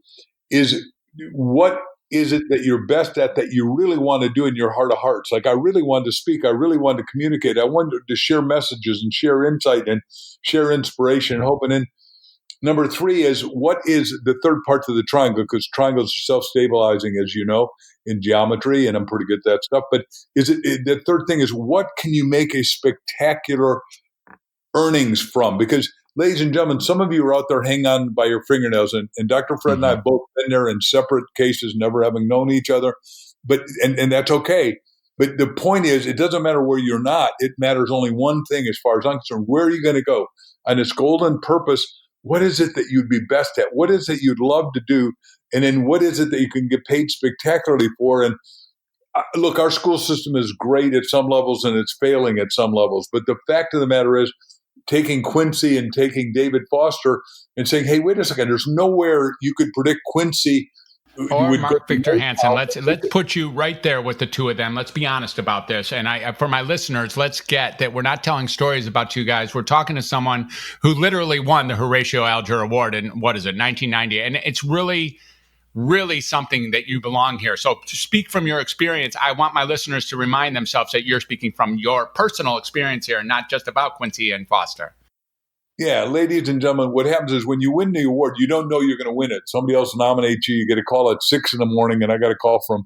is, what is it that you're best at that you really want to do in your heart of hearts? Like, I really wanted to speak. I really wanted to communicate. I wanted to share messages and share insight and share inspiration and hope. And then number three is, what is the third part of the triangle? Because triangles are self-stabilizing, as you know, in geometry, and I'm pretty good at that stuff. But the third thing is, what can you make a spectacular earnings from? Because, ladies and gentlemen, some of you are out there hanging on by your fingernails, and Dr. Fred and I have both been there in separate cases, never having known each other, but and that's okay. But the point is, it doesn't matter where you're not. It matters only one thing as far as I'm concerned. Where are you going to go? And this golden purpose, what is it that you'd be best at? What is it you'd love to do? And then what is it that you can get paid spectacularly for? And look, our school system is great at some levels and it's failing at some levels. But the fact of the matter is, taking Quincy and taking David Foster and saying, hey, wait a second, there's nowhere you could predict Quincy. Or Mark Victor Hansen. Let's put you right there with the two of them. Let's be honest about this. And for my listeners, let's get that we're not telling stories about two guys. We're talking to someone who literally won the Horatio Alger Award in, 1990. And it's really, really something that you belong here. So to speak from your experience, I want my listeners to remind themselves that you're speaking from your personal experience here, not just about Quincy and Foster. Yeah, ladies and gentlemen, what happens is when you win the award, you don't know you're going to win it. Somebody else nominates you. You get a call at 6 a.m, and I got a call from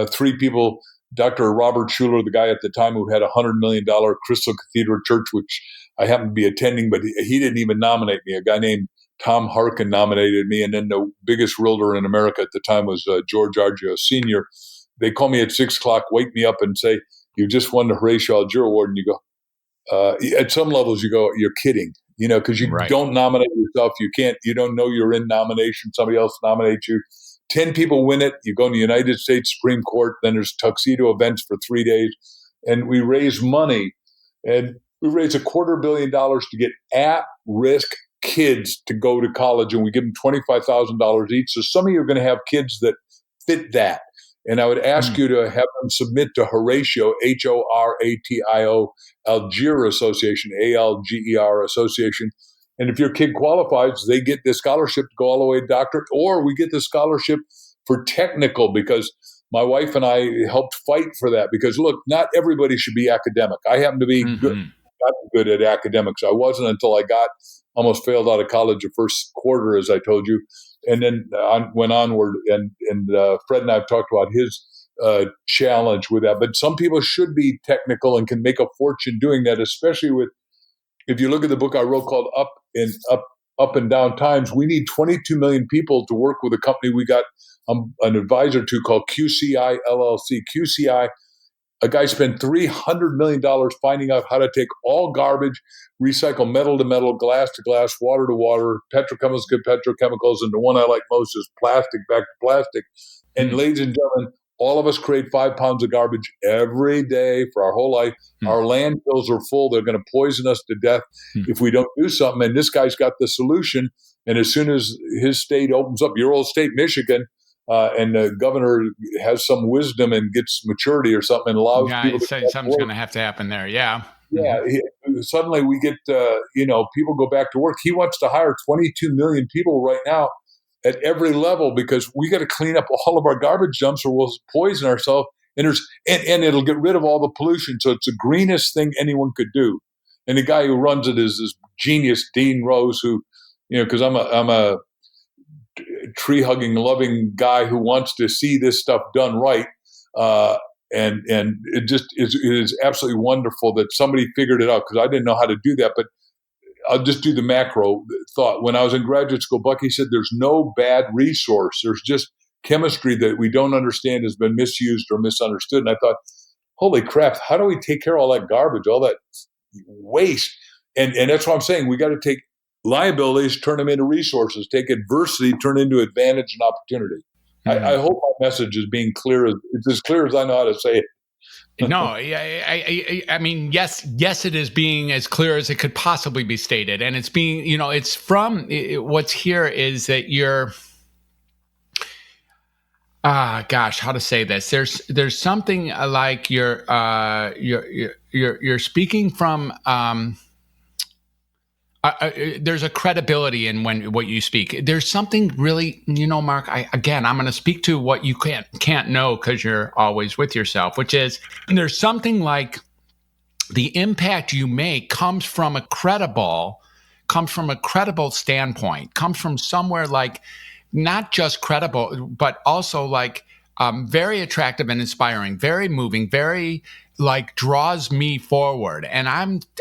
three people. Dr. Robert Schuller, the guy at the time who had a $100 million Crystal Cathedral Church, which I happened to be attending, but he didn't even nominate me. A guy named Tom Harkin nominated me, and then the biggest realtor in America at the time was George Alger Sr. They call me at 6 o'clock, wake me up and say, you just won the Horatio Alger Award. And you go, at some levels you go, you're kidding. because you Right. don't nominate yourself. You don't know you're in nomination. Somebody else nominates you. 10 people win it. You go to the United States Supreme Court. Then there's tuxedo events for 3 days. And we raise money. And we raise $250 million to get at-risk kids to go to college. And we give them $25,000 each. So some of you are going to have kids that fit that. And I would ask you to have them submit to Horatio, Horatio, Alger Association, Alger Association. And if your kid qualifies, they get the scholarship to go all the way to doctorate, or we get the scholarship for technical, because my wife and I helped fight for that. Because look, not everybody should be academic. I happen to be good at academics. I wasn't until I almost failed out of college the first quarter, as I told you. And then went onward, and Fred and I have talked about his challenge with that. But some people should be technical and can make a fortune doing that, especially if you look at the book I wrote called Up and Down Times. We need 22 million people to work with a company we got an advisor to called QCI LLC. QCI, a guy spent $300 million finding out how to take all garbage, recycle metal to metal, glass to glass, water to water, petrochemicals to petrochemicals, and the one I like most is plastic back to plastic. And ladies and gentlemen, all of us create 5 pounds of garbage every day for our whole life. Our landfills are full. They're going to poison us to death if we don't do something. And this guy's got the solution. And as soon as his state opens up, your old state, Michigan, and the governor has some wisdom and gets maturity or something and allows people to something's going to have to happen there. Yeah. Yeah. Suddenly we get, people go back to work. He wants to hire 22 million people right now at every level, because we got to clean up all of our garbage dumps or we'll poison ourselves. And it'll get rid of all the pollution. So it's the greenest thing anyone could do. And the guy who runs it is this genius, Dean Rose, who, because I'm a tree hugging, loving guy who wants to see this stuff done right. And it just is absolutely wonderful that somebody figured it out, because I didn't know how to do that. But I'll just do the macro thought. When I was in graduate school, Bucky said there's no bad resource. There's just chemistry that we don't understand has been misused or misunderstood. And I thought, holy crap, how do we take care of all that garbage, all that waste? And that's what I'm saying. We got to take liabilities, turn them into resources, take adversity, turn into advantage and opportunity. I hope my message is being clear. It's as clear as I know how to say it. No, I mean, yes, it is being as clear as it could possibly be stated. And it's being, it's from what's here is that you're, how to say this? There's something like you're speaking from, there's a credibility in what you speak. There's something really, Mark, I'm going to speak to what you can't know because you're always with yourself, which is there's something like the impact you make comes from a credible standpoint, comes from somewhere like not just credible, but also like very attractive and inspiring, very moving, very draws me forward. And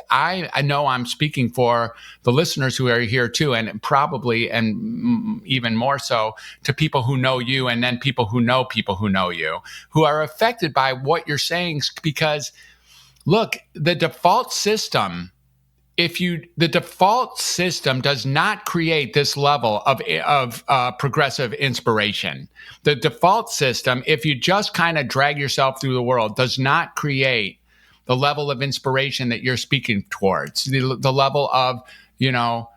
I know I'm speaking for the listeners who are here too, and probably, and even more so to people who know you, and then people who know you, who are affected by what you're saying. Because look, the default system does not create this level of progressive inspiration. The default system, if you just kind of drag yourself through the world, does not create the level of inspiration that you're speaking towards. The level of, the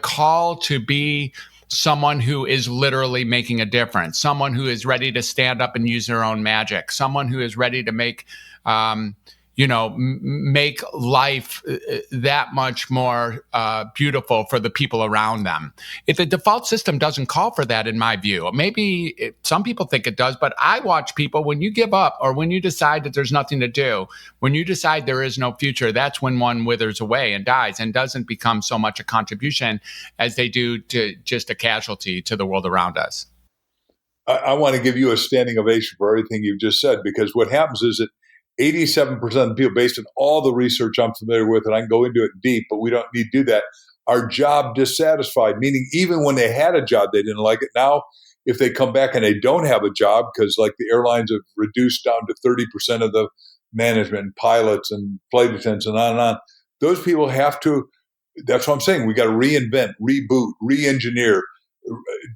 call to be someone who is literally making a difference, someone who is ready to stand up and use their own magic, someone who is ready to make make life that much more beautiful for the people around them. If the default system doesn't call for that, in my view, maybe some people think it does, but I watch people, when you give up or when you decide that there's nothing to do, when you decide there is no future, that's when one withers away and dies and doesn't become so much a contribution as they do to just a casualty to the world around us. I want to give you a standing ovation for everything you've just said, because what happens is that 87% of people, based on all the research I'm familiar with, and I can go into it deep, but we don't need to do that, are job dissatisfied, meaning even when they had a job, they didn't like it. Now, if they come back and they don't have a job, because like the airlines have reduced down to 30% of the management and pilots and flight attendants and on, those people have to, that's what I'm saying. We got to reinvent, reboot, re-engineer,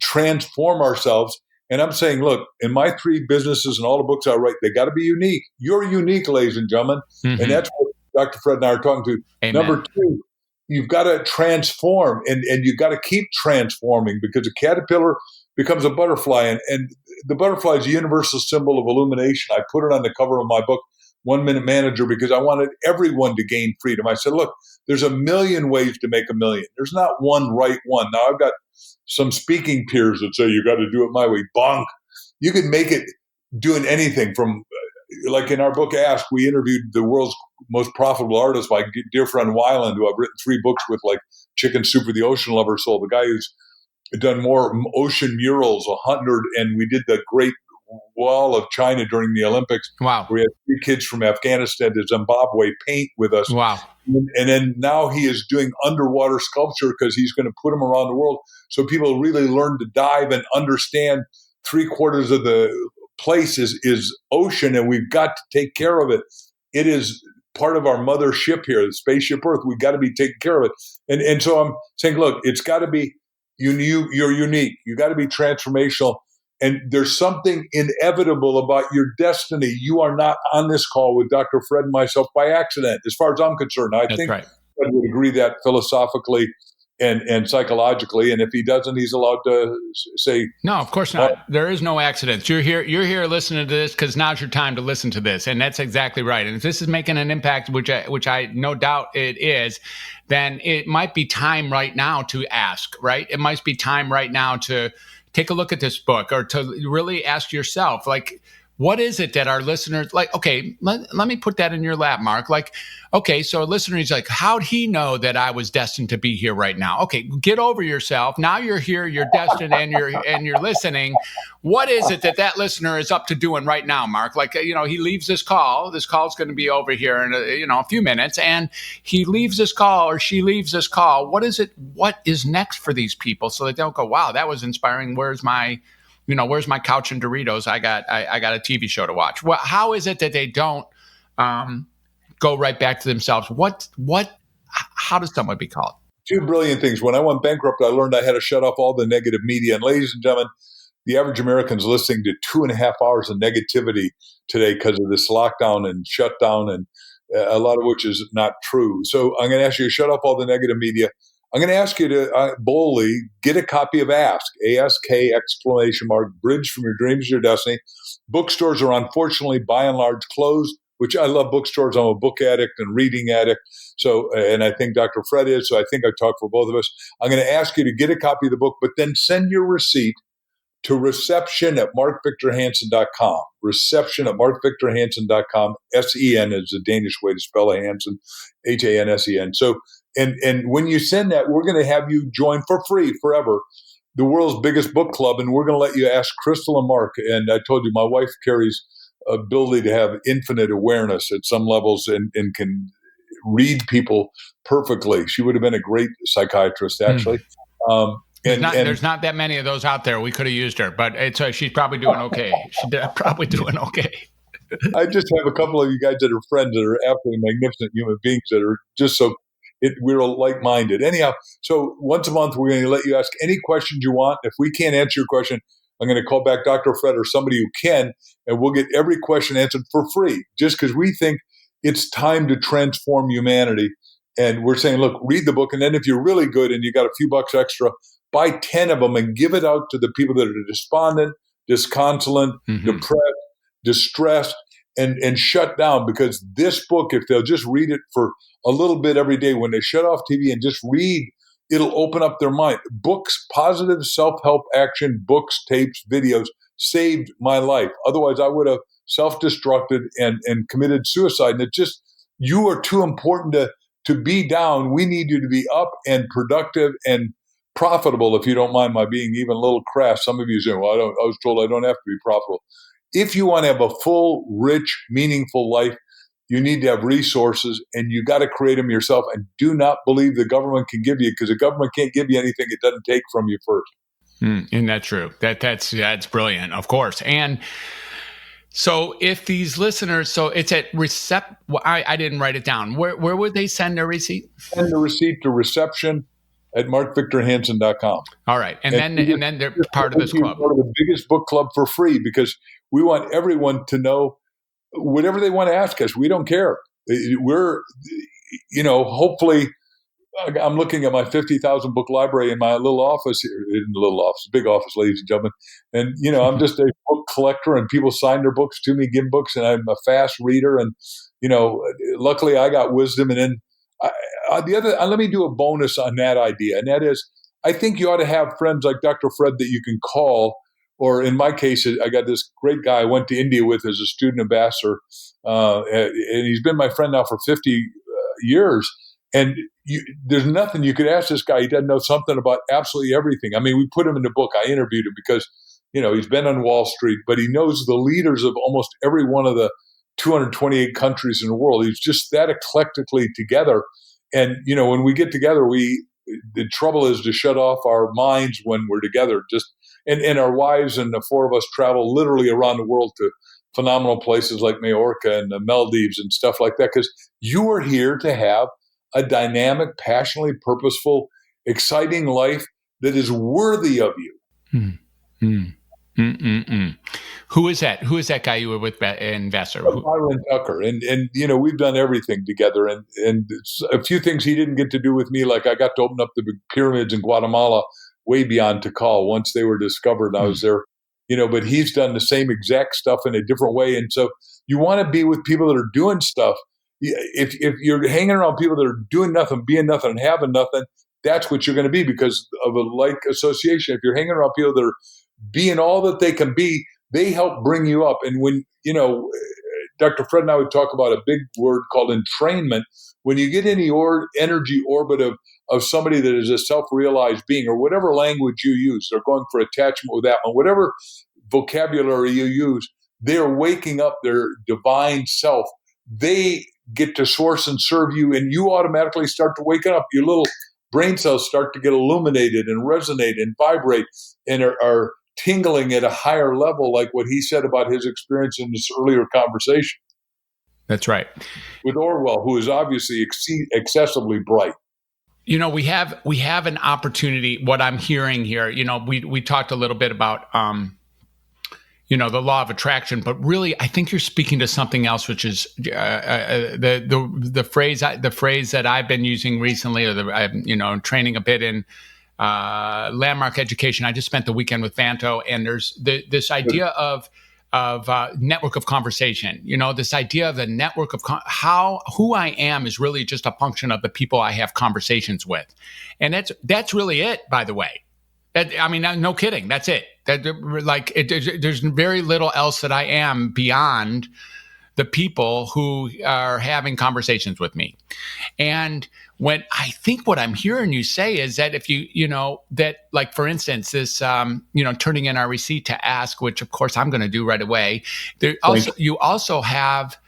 transform ourselves. And I'm saying, look, in my 3 businesses and all the books I write, they got to be unique. You're unique, ladies and gentlemen. And that's what Dr. Fred and I are talking to. Amen. Number 2, you've got to transform, and you've got to keep transforming, because a caterpillar becomes a butterfly. And the butterfly is a universal symbol of illumination. I put it on the cover of my book, 1 Minute Manager, because I wanted everyone to gain freedom. I said, look, there's a million ways to make a million. There's not one right one. Now, I've got some speaking peers that say, you got to do it my way. Bonk. You can make it doing anything from, like in our book, Ask, we interviewed the world's most profitable artist, my dear friend Weiland, who I've written 3 books with, like Chicken Soup for the Ocean Lover Soul, the guy who's done more ocean murals, 100, and we did the Great Wall of China during the Olympics. Wow. We had 3 kids from Afghanistan to Zimbabwe paint with us. Wow. And then now he is doing underwater sculpture, because he's going to put them around the world so people really learn to dive and understand 3/4 of the place is ocean, and we've got to take care of it. It is part of our mothership here, the spaceship Earth. We've got to be taking care of it. And so I'm saying, look, it's got to be, you're unique. You got to be transformational. And there's something inevitable about your destiny. You are not on this call with Dr. Fred and myself by accident, as far as I'm concerned. I think right. Fred would agree that philosophically and psychologically. And if he doesn't, he's allowed to say, no, of course not. There is no accidents. You're here listening to this because now's your time to listen to this. And that's exactly right. And if this is making an impact, which I no doubt it is, then it might be time right now to ask, right? It might be time right now to take a look at this book, or to really ask yourself, like, what is it that our listeners, like, okay, let me put that in your lap, Mark. Like, okay, so a listener is like, how'd he know that I was destined to be here right now? Okay, get over yourself. Now you're here, you're destined, and you're listening. What is it that listener is up to doing right now, Mark? Like, he leaves this call. This call is going to be over here in a few minutes, and he leaves this call, or she leaves this call. What is it? What is next for these people, so they don't go, wow, that was inspiring. Where's my couch and Doritos? I got a TV show to watch. Well, how is it that they don't go right back to themselves? How does someone be called? 2 brilliant things. When I went bankrupt, I learned I had to shut off all the negative media. And ladies and gentlemen, the average American's listening to 2.5 hours of negativity today because of this lockdown and shutdown, and a lot of which is not true. So I'm going to ask you to shut off all the negative media. I'm going to ask you to boldly get a copy of Ask, A-S-K, exclamation mark, Bridge from Your Dreams to Your Destiny. Bookstores are unfortunately by and large closed, which I love bookstores. I'm a book addict and reading addict. So, and I think Dr. Fred is, so I think I talk for both of us. I'm going to ask you to get a copy of the book, but then send your receipt to reception@markvictorhansen.com. Reception@markvictorhansen.com. S-E-N is the Danish way to spell a Hansen, H-A-N-S-E-N. So, and when you send that, we're going to have you join for free forever the world's biggest book club, and we're going to let you ask Crystal and Mark. And I told you, my wife carries ability to have infinite awareness at some levels and can read people perfectly. She would have been a great psychiatrist, actually. There's not that many of those out there. We could have used her, but she's probably doing okay. She's probably doing okay. I just have a couple of you guys that are friends that are absolutely magnificent human beings that are just so we're like-minded. Anyhow, so once a month, we're going to let you ask any questions you want. If we can't answer your question, I'm going to call back Dr. Fred or somebody who can, and we'll get every question answered for free, just because we think it's time to transform humanity. And we're saying, look, read the book, and then if you're really good and you got a few bucks extra, buy 10 of them and give it out to the people that are despondent, disconsolate, depressed, distressed, and shut down. Because this book, if they'll just read it for a little bit every day, when they shut off TV and just read, it'll open up their mind. Books, positive self-help action, books, tapes, videos saved my life. Otherwise, I would have self-destructed and committed suicide. And it just, you are too important to be down. We need you to be up and productive and profitable, if you don't mind my being even a little crass. Some of you say, well, I was told I don't have to be profitable. If you want to have a full, rich, meaningful life, you need to have resources, and you got to create them yourself. And do not believe the government can give you, because the government can't give you anything it doesn't take from you first. Isn't that true? That's brilliant, of course. And So if these listeners, so it's at I didn't write it down. Where would they send their receipt? Send the receipt to reception@markvictorhansen.com. All right. And then they're part of this club. Part of the biggest book club for free, because we want everyone to know whatever they want to ask us. We don't care. We're, hopefully, I'm looking at my 50,000 book library in my little office here, big office, ladies and gentlemen. And, I'm just a book collector, and people sign their books to me, give books, and I'm a fast reader. And, luckily I got wisdom. And then let me do a bonus on that idea. And that is, I think you ought to have friends like Dr. Fred that you can call, or in my case, I got this great guy I went to India with as a student ambassador. And he's been my friend now for 50 years. And there's nothing you could ask this guy. He doesn't know something about absolutely everything. I mean, we put him in the book. I interviewed him because, he's been on Wall Street, but he knows the leaders of almost every one of the 228 countries in the world. He's just that eclectically together. And, when we get together, the trouble is to shut off our minds when we're together. And our wives and the four of us travel literally around the world to phenomenal places like Majorca and the Maldives and stuff like that, because you are here to have a dynamic, passionately purposeful, exciting life that is worthy of you. Who is that? Who is that guy you were with, investor? Byron Tucker. And we've done everything together. And a few things he didn't get to do with me, like I got to open up the big pyramids in Guatemala way beyond Tikal once they were discovered. I was there, but he's done the same exact stuff in a different way. And so you want to be with people that are doing stuff. If you're hanging around people that are doing nothing, being nothing, and having nothing, that's what you're going to be because of a like association. If you're hanging around people that are being all that they can be, they help bring you up. And when, Dr. Fred and I would talk about a big word called entrainment. When you get in the energy orbit of somebody that is a self-realized being, or whatever language you use, they're going for attachment with that one, whatever vocabulary you use, they're waking up their divine self. They get to source and serve you, and you automatically start to wake up. Your little brain cells start to get illuminated and resonate and vibrate and are tingling at a higher level, like what he said about his experience in this earlier conversation. That's right. With Orwell, who is obviously excessively bright. We have an opportunity. What I'm hearing here, we talked a little bit about the law of attraction, but really, I think you're speaking to something else, which is the phrase that I've been using recently, or training a bit in landmark education. I just spent the weekend with Vanto, and there's this idea of network of conversation. This idea of the network of who I am is really just a function of the people I have conversations with, and that's really it. By the way. No kidding. That's it. There's very little else that I am beyond the people who are having conversations with me. And when I think what I'm hearing you say is that if that for instance, this, turning in our receipt to ask, which of course I'm going to do right away. You also have,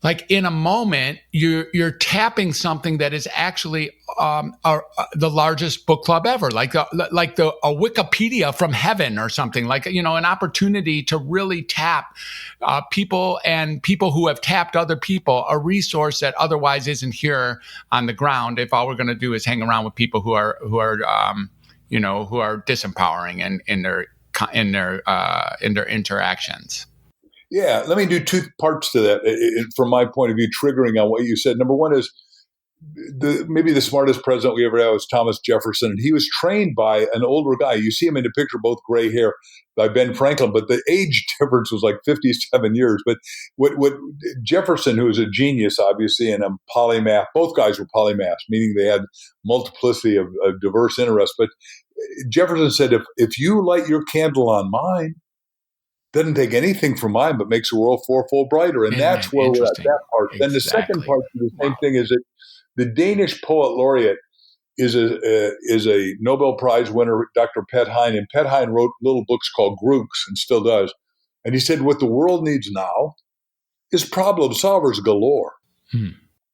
like, in a moment, you're tapping something that is actually the largest book club ever, like a Wikipedia from heaven or something, like an opportunity to really tap people and people who have tapped other people, a resource that otherwise isn't here on the ground. If all we're going to do is hang around with people who are disempowering in their interactions. Yeah, let me do two parts to that from my point of view, triggering on what you said. Number one is maybe the smartest president we ever had was Thomas Jefferson, and he was trained by an older guy. You see him in the picture, both gray hair, by Ben Franklin, but the age difference was like 57 years. But what Jefferson, who was a genius, obviously, and a polymath, both guys were polymaths, meaning they had multiplicity of diverse interests. But Jefferson said, if you light your candle on mine, doesn't take anything from mine, but makes the world fourfold brighter. And that's where we're at, that part. Exactly. Then the second part of the same thing is that the Danish poet laureate is a Nobel Prize winner, Dr. Piet Hein. And Piet Hein wrote little books called Grooks, and still does. And he said, what the world needs now is problem solvers galore.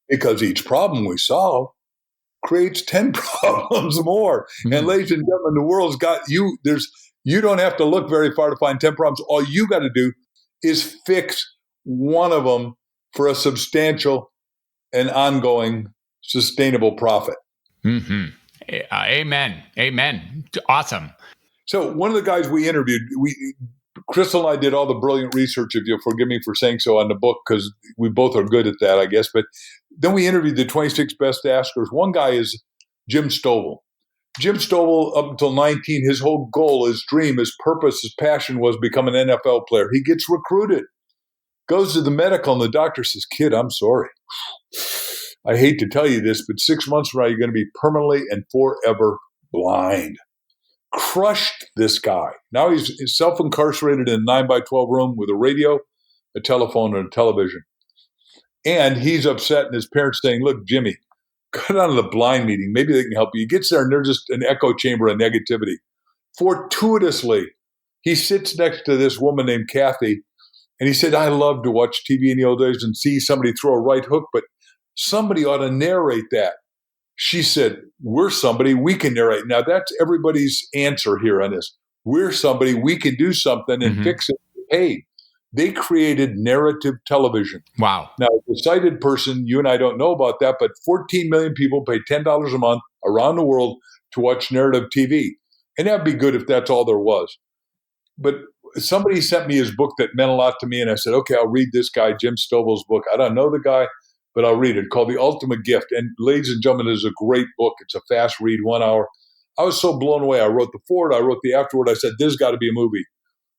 Because each problem we solve creates 10 problems more. And ladies and gentlemen, the world's got you. You don't have to look very far to find 10 problems. All you got to do is fix one of them for a substantial and ongoing sustainable profit. Mm-hmm. Amen. Amen. Awesome. So one of the guys we interviewed, Crystal and I did all the brilliant research, if you'll forgive me for saying so, on the book, because we both are good at that, I guess. But then we interviewed the 26 best askers. One guy is Jim Stovall. Jim Stovall, up until 19, his whole goal, his dream, his purpose, his passion was become an NFL player. He gets recruited, goes to the medical, and the doctor says, "Kid, I'm sorry. I hate to tell you this, but 6 months from now, you're going to be permanently and forever blind." Crushed this guy. Now he's self-incarcerated in a 9x12 room with a radio, a telephone, and a television. And he's upset, and his parents saying, "Look, Jimmy, go down to the blind meeting. Maybe they can help you." He gets there, and they're just an echo chamber of negativity. Fortuitously, he sits next to this woman named Kathy, and he said, "I love to watch TV in the old days and see somebody throw a right hook, but somebody ought to narrate that." She said, "We're somebody, we can narrate." Now, that's everybody's answer here on this. We're somebody, we can do something and fix it. Hey, they created narrative television. Wow. Now, the sighted person, you and I don't know about that, but 14 million people pay $10 a month around the world to watch narrative TV. And that'd be good if that's all there was. But somebody sent me his book that meant a lot to me, and I said, okay, I'll read this guy, Jim Stovall's book. I don't know the guy, but I'll read it, called The Ultimate Gift. And ladies and gentlemen, it's a great book. It's a fast read, 1 hour. I was so blown away. I wrote the foreword, I wrote the afterword. I said, this has got to be a movie.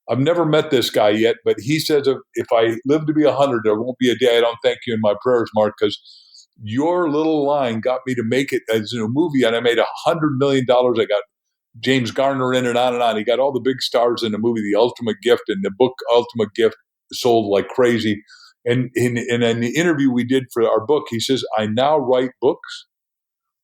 I've never met this guy yet, but he says, if I live to be 100, there won't be a day I don't thank you in my prayers, Mark, because your little line got me to make it as a movie, and I made $100 million. I got James Garner in it, on and on. He got all the big stars in the movie, The Ultimate Gift, and the book Ultimate Gift sold like crazy. And in the interview we did for our book, he says, I now write books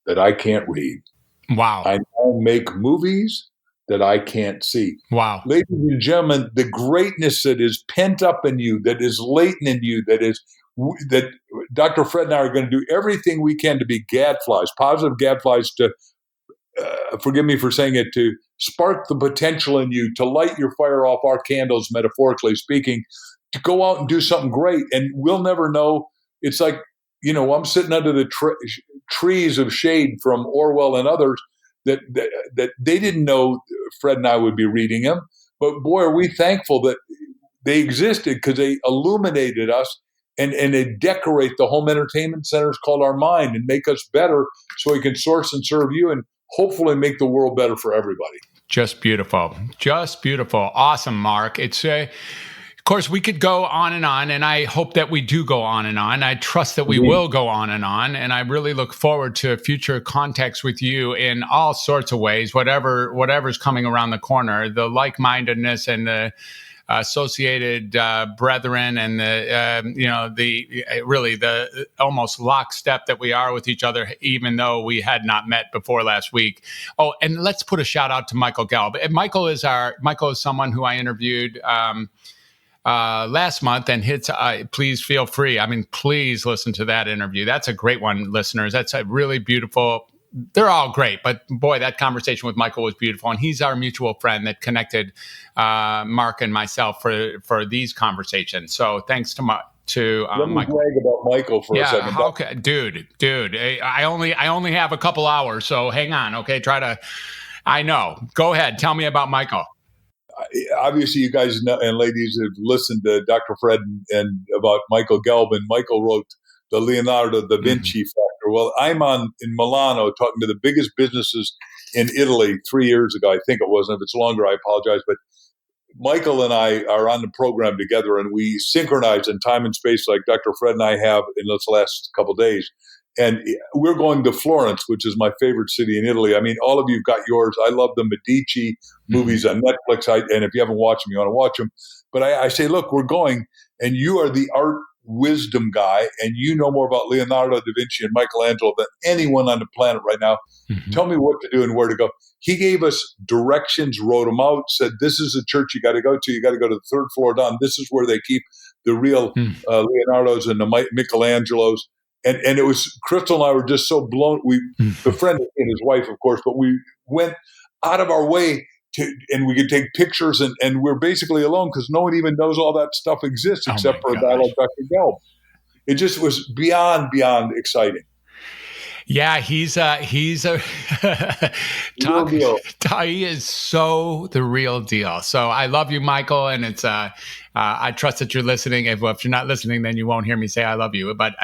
that I can't read. Wow. I now make movies that I can't see. Wow. Ladies and gentlemen, the greatness that is pent up in you, that is latent in you, that Dr. Fred and I are going to do everything we can to be gadflies, positive gadflies to, forgive me for saying it, to spark the potential in you, to light your fire off our candles, metaphorically speaking, to go out and do something great. And we'll never know. It's like, I'm sitting under the trees of shade from Orwell and others that they didn't know Fred and I would be reading them. But boy, are we thankful that they existed, because they illuminated us and they decorate the home entertainment centers called our mind and make us better so we can source and serve you and hopefully make the world better for everybody. Just beautiful. Just beautiful. Awesome, Mark. Of course, we could go on, and I hope that we do go on and on. I trust that we will go on, and I really look forward to future contacts with you in all sorts of ways, whatever's coming around the corner, the like-mindedness and the associated brethren, and the almost lockstep that we are with each other, even though we had not met before last week. Oh, and let's put a shout out to Michael Gelb. And Michael is someone who I interviewed last month, and please feel free. Please listen to that interview. That's a great one, listeners. That's a really beautiful. They're all great, but boy, that conversation with Michael was beautiful. And he's our mutual friend that connected Mark and myself for these conversations. So thanks to Michael. Let me brag about Michael for a second. Okay, dude. I only have a couple hours, so hang on. Okay, I know. Go ahead. Tell me about Michael. Obviously, you guys know, and ladies have listened to Dr. Fred and about Michael Gelb, and Michael wrote the Leonardo da Vinci Factor. Well, I'm in Milano talking to the biggest businesses in Italy 3 years ago. I think it was, and if it's longer, I apologize. But Michael and I are on the program together, and we synchronize in time and space like Dr. Fred and I have in this last couple of days. And we're going to Florence, which is my favorite city in Italy. All of you've got yours. I love the Medici movies on Netflix. And if you haven't watched them, you want to watch them. But I say, look, we're going, and you are the art wisdom guy, and you know more about Leonardo da Vinci and Michelangelo than anyone on the planet right now. Tell me what to do and where to go. He gave us directions, wrote them out, said, this is a church you got to go to. You got to go to the third floor down. This is where they keep the real Leonardos and the Michelangelos. And it was, Crystal and I were just so blown. The friend and his wife, of course, but we went out of our way and we could take pictures, and we're basically alone because no one even knows all that stuff exists except for a guy like Dr. Gelb. It just was beyond exciting. Yeah, he's a he is so the real deal. So I love you, Michael, and it's I trust that you're listening. If you're not listening, then you won't hear me say I love you. But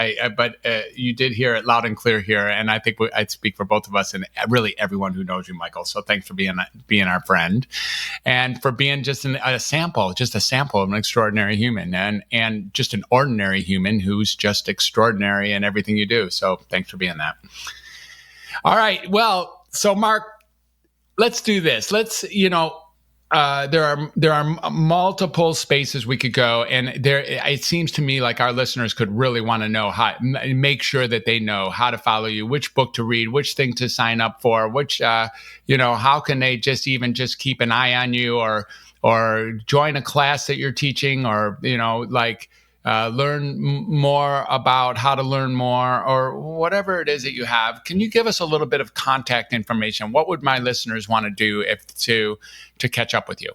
you did hear it loud and clear here, and I think I'd speak for both of us and really everyone who knows you, Michael. So thanks for being our friend, and for being just a sample of an extraordinary human, and just an ordinary human who's just extraordinary in everything you do. So thanks for being that. All right. Well, so Mark, let's do this. There are multiple spaces we could go, and it seems to me like our listeners could really want to know how, make sure that they know how to follow you, which book to read, which thing to sign up for, which how can they just keep an eye on you, or join a class that you're teaching, or learn more about how to learn more, or whatever it is that you have. Can you give us a little bit of contact information? What would my listeners want to do to catch up with you?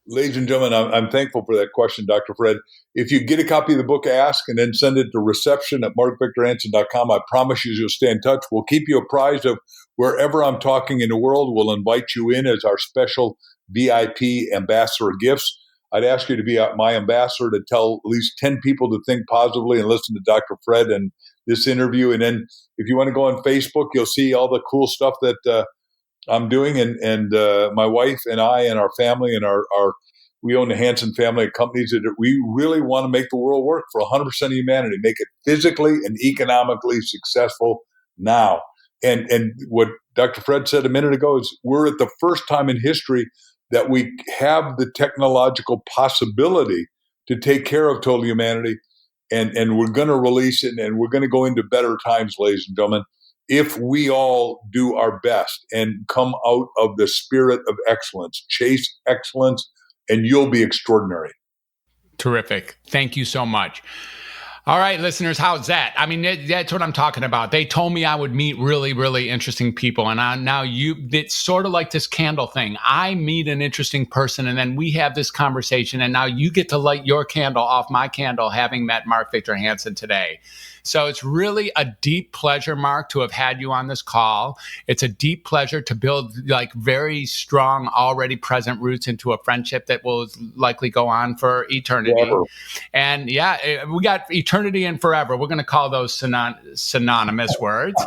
Ladies and gentlemen, I'm thankful for that question, Dr. Fred. If you get a copy of the book, ask, and then send it to reception@markvictorhansen.com. I promise you'll stay in touch. We'll keep you apprised of wherever I'm talking in the world. We'll invite you in as our special VIP ambassador gifts. I'd ask you to be my ambassador to tell at least 10 people to think positively and listen to Dr. Fred and this interview. And then if you want to go on Facebook, you'll see all the cool stuff that I'm doing. And my wife and I and our family and we own the Hansen family of companies that we really want to make the world work for 100% of humanity, make it physically and economically successful now. And what Dr. Fred said a minute ago is we're at the first time in history that we have the technological possibility to take care of total humanity, and we're going to release it, and we're going to go into better times, ladies and gentlemen, if we all do our best and come out of the spirit of excellence, chase excellence, and you'll be extraordinary. Terrific. Thank you so much. All right, listeners, how's that? I mean, that's what I'm talking about. They told me I would meet really, really interesting people. And it's sort of like this candle thing. I meet an interesting person, and then we have this conversation, and now you get to light your candle off my candle, having met Mark Victor Hansen today. So it's really a deep pleasure, Mark, to have had you on this call. It's a deep pleasure to build very strong, already present roots into a friendship that will likely go on for eternity. Forever. And we got eternity and forever. We're going to call those synonymous words.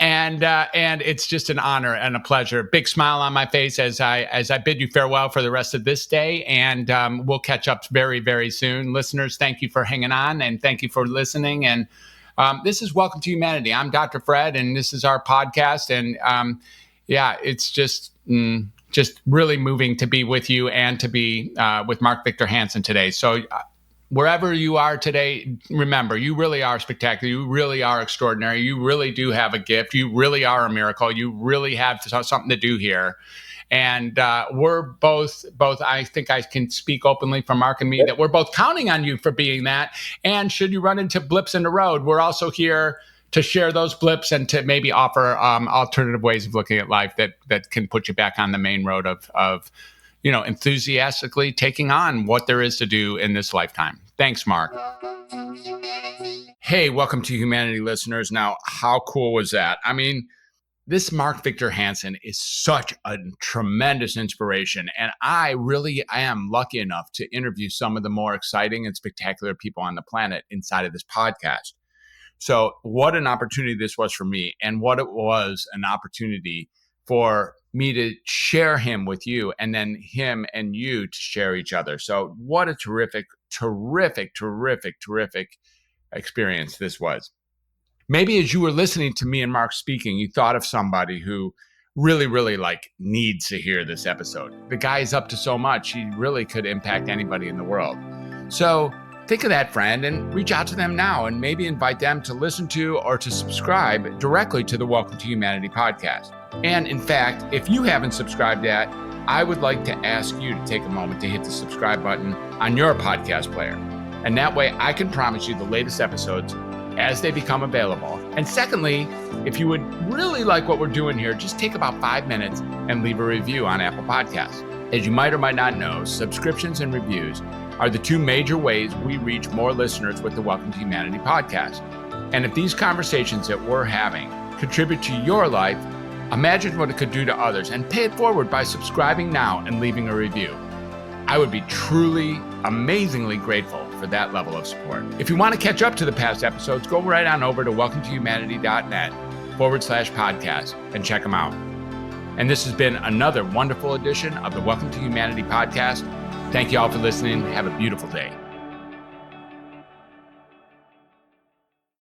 And it's just an honor and a pleasure. Big smile on my face as I bid you farewell for the rest of this day. And we'll catch up very, very soon. Listeners, thank you for hanging on, and thank you for listening. And this is Welcome to Humanity. I'm Dr. Fred, and this is our podcast. And it's just really moving to be with you and to be with Mark Victor Hansen today. So wherever you are today, remember, you really are spectacular. You really are extraordinary. You really do have a gift. You really are a miracle. You really have something to do here. And we're both, I think I can speak openly for Mark and me, that we're both counting on you for being that. And should you run into blips in the road, we're also here to share those blips and to maybe offer alternative ways of looking at life that can put you back on the main road of enthusiastically taking on what there is to do in this lifetime. Thanks, Mark. Hey, welcome to Humanity, listeners. Now, how cool was that? I mean, this Mark Victor Hansen is such a tremendous inspiration, and I am lucky enough to interview some of the more exciting and spectacular people on the planet inside of this podcast. So what an opportunity this was for me, and what it was an opportunity for me to share him with you, and then him and you to share each other. So what a terrific experience this was. Maybe as you were listening to me and Mark speaking, you thought of somebody who really, really needs to hear this episode. The guy is up to so much, he really could impact anybody in the world. So think of that friend and reach out to them now, and maybe invite them to listen to or to subscribe directly to the Welcome to Humanity podcast. And in fact, if you haven't subscribed yet, I would like to ask you to take a moment to hit the subscribe button on your podcast player. And that way I can promise you the latest episodes as they become available. And secondly, if you would really like what we're doing here, just take about 5 minutes and leave a review on Apple Podcasts. As you might or might not know, subscriptions and reviews are the two major ways we reach more listeners with the Welcome to Humanity podcast. And if these conversations that we're having contribute to your life, imagine what it could do to others and pay it forward by subscribing now and leaving a review. I would be truly, amazingly grateful for that level of support. If you want to catch up to the past episodes, go right on over to welcometohumanity.net/podcast and check them out. And this has been another wonderful edition of the Welcome to Humanity podcast. Thank you all for listening. Have a beautiful day.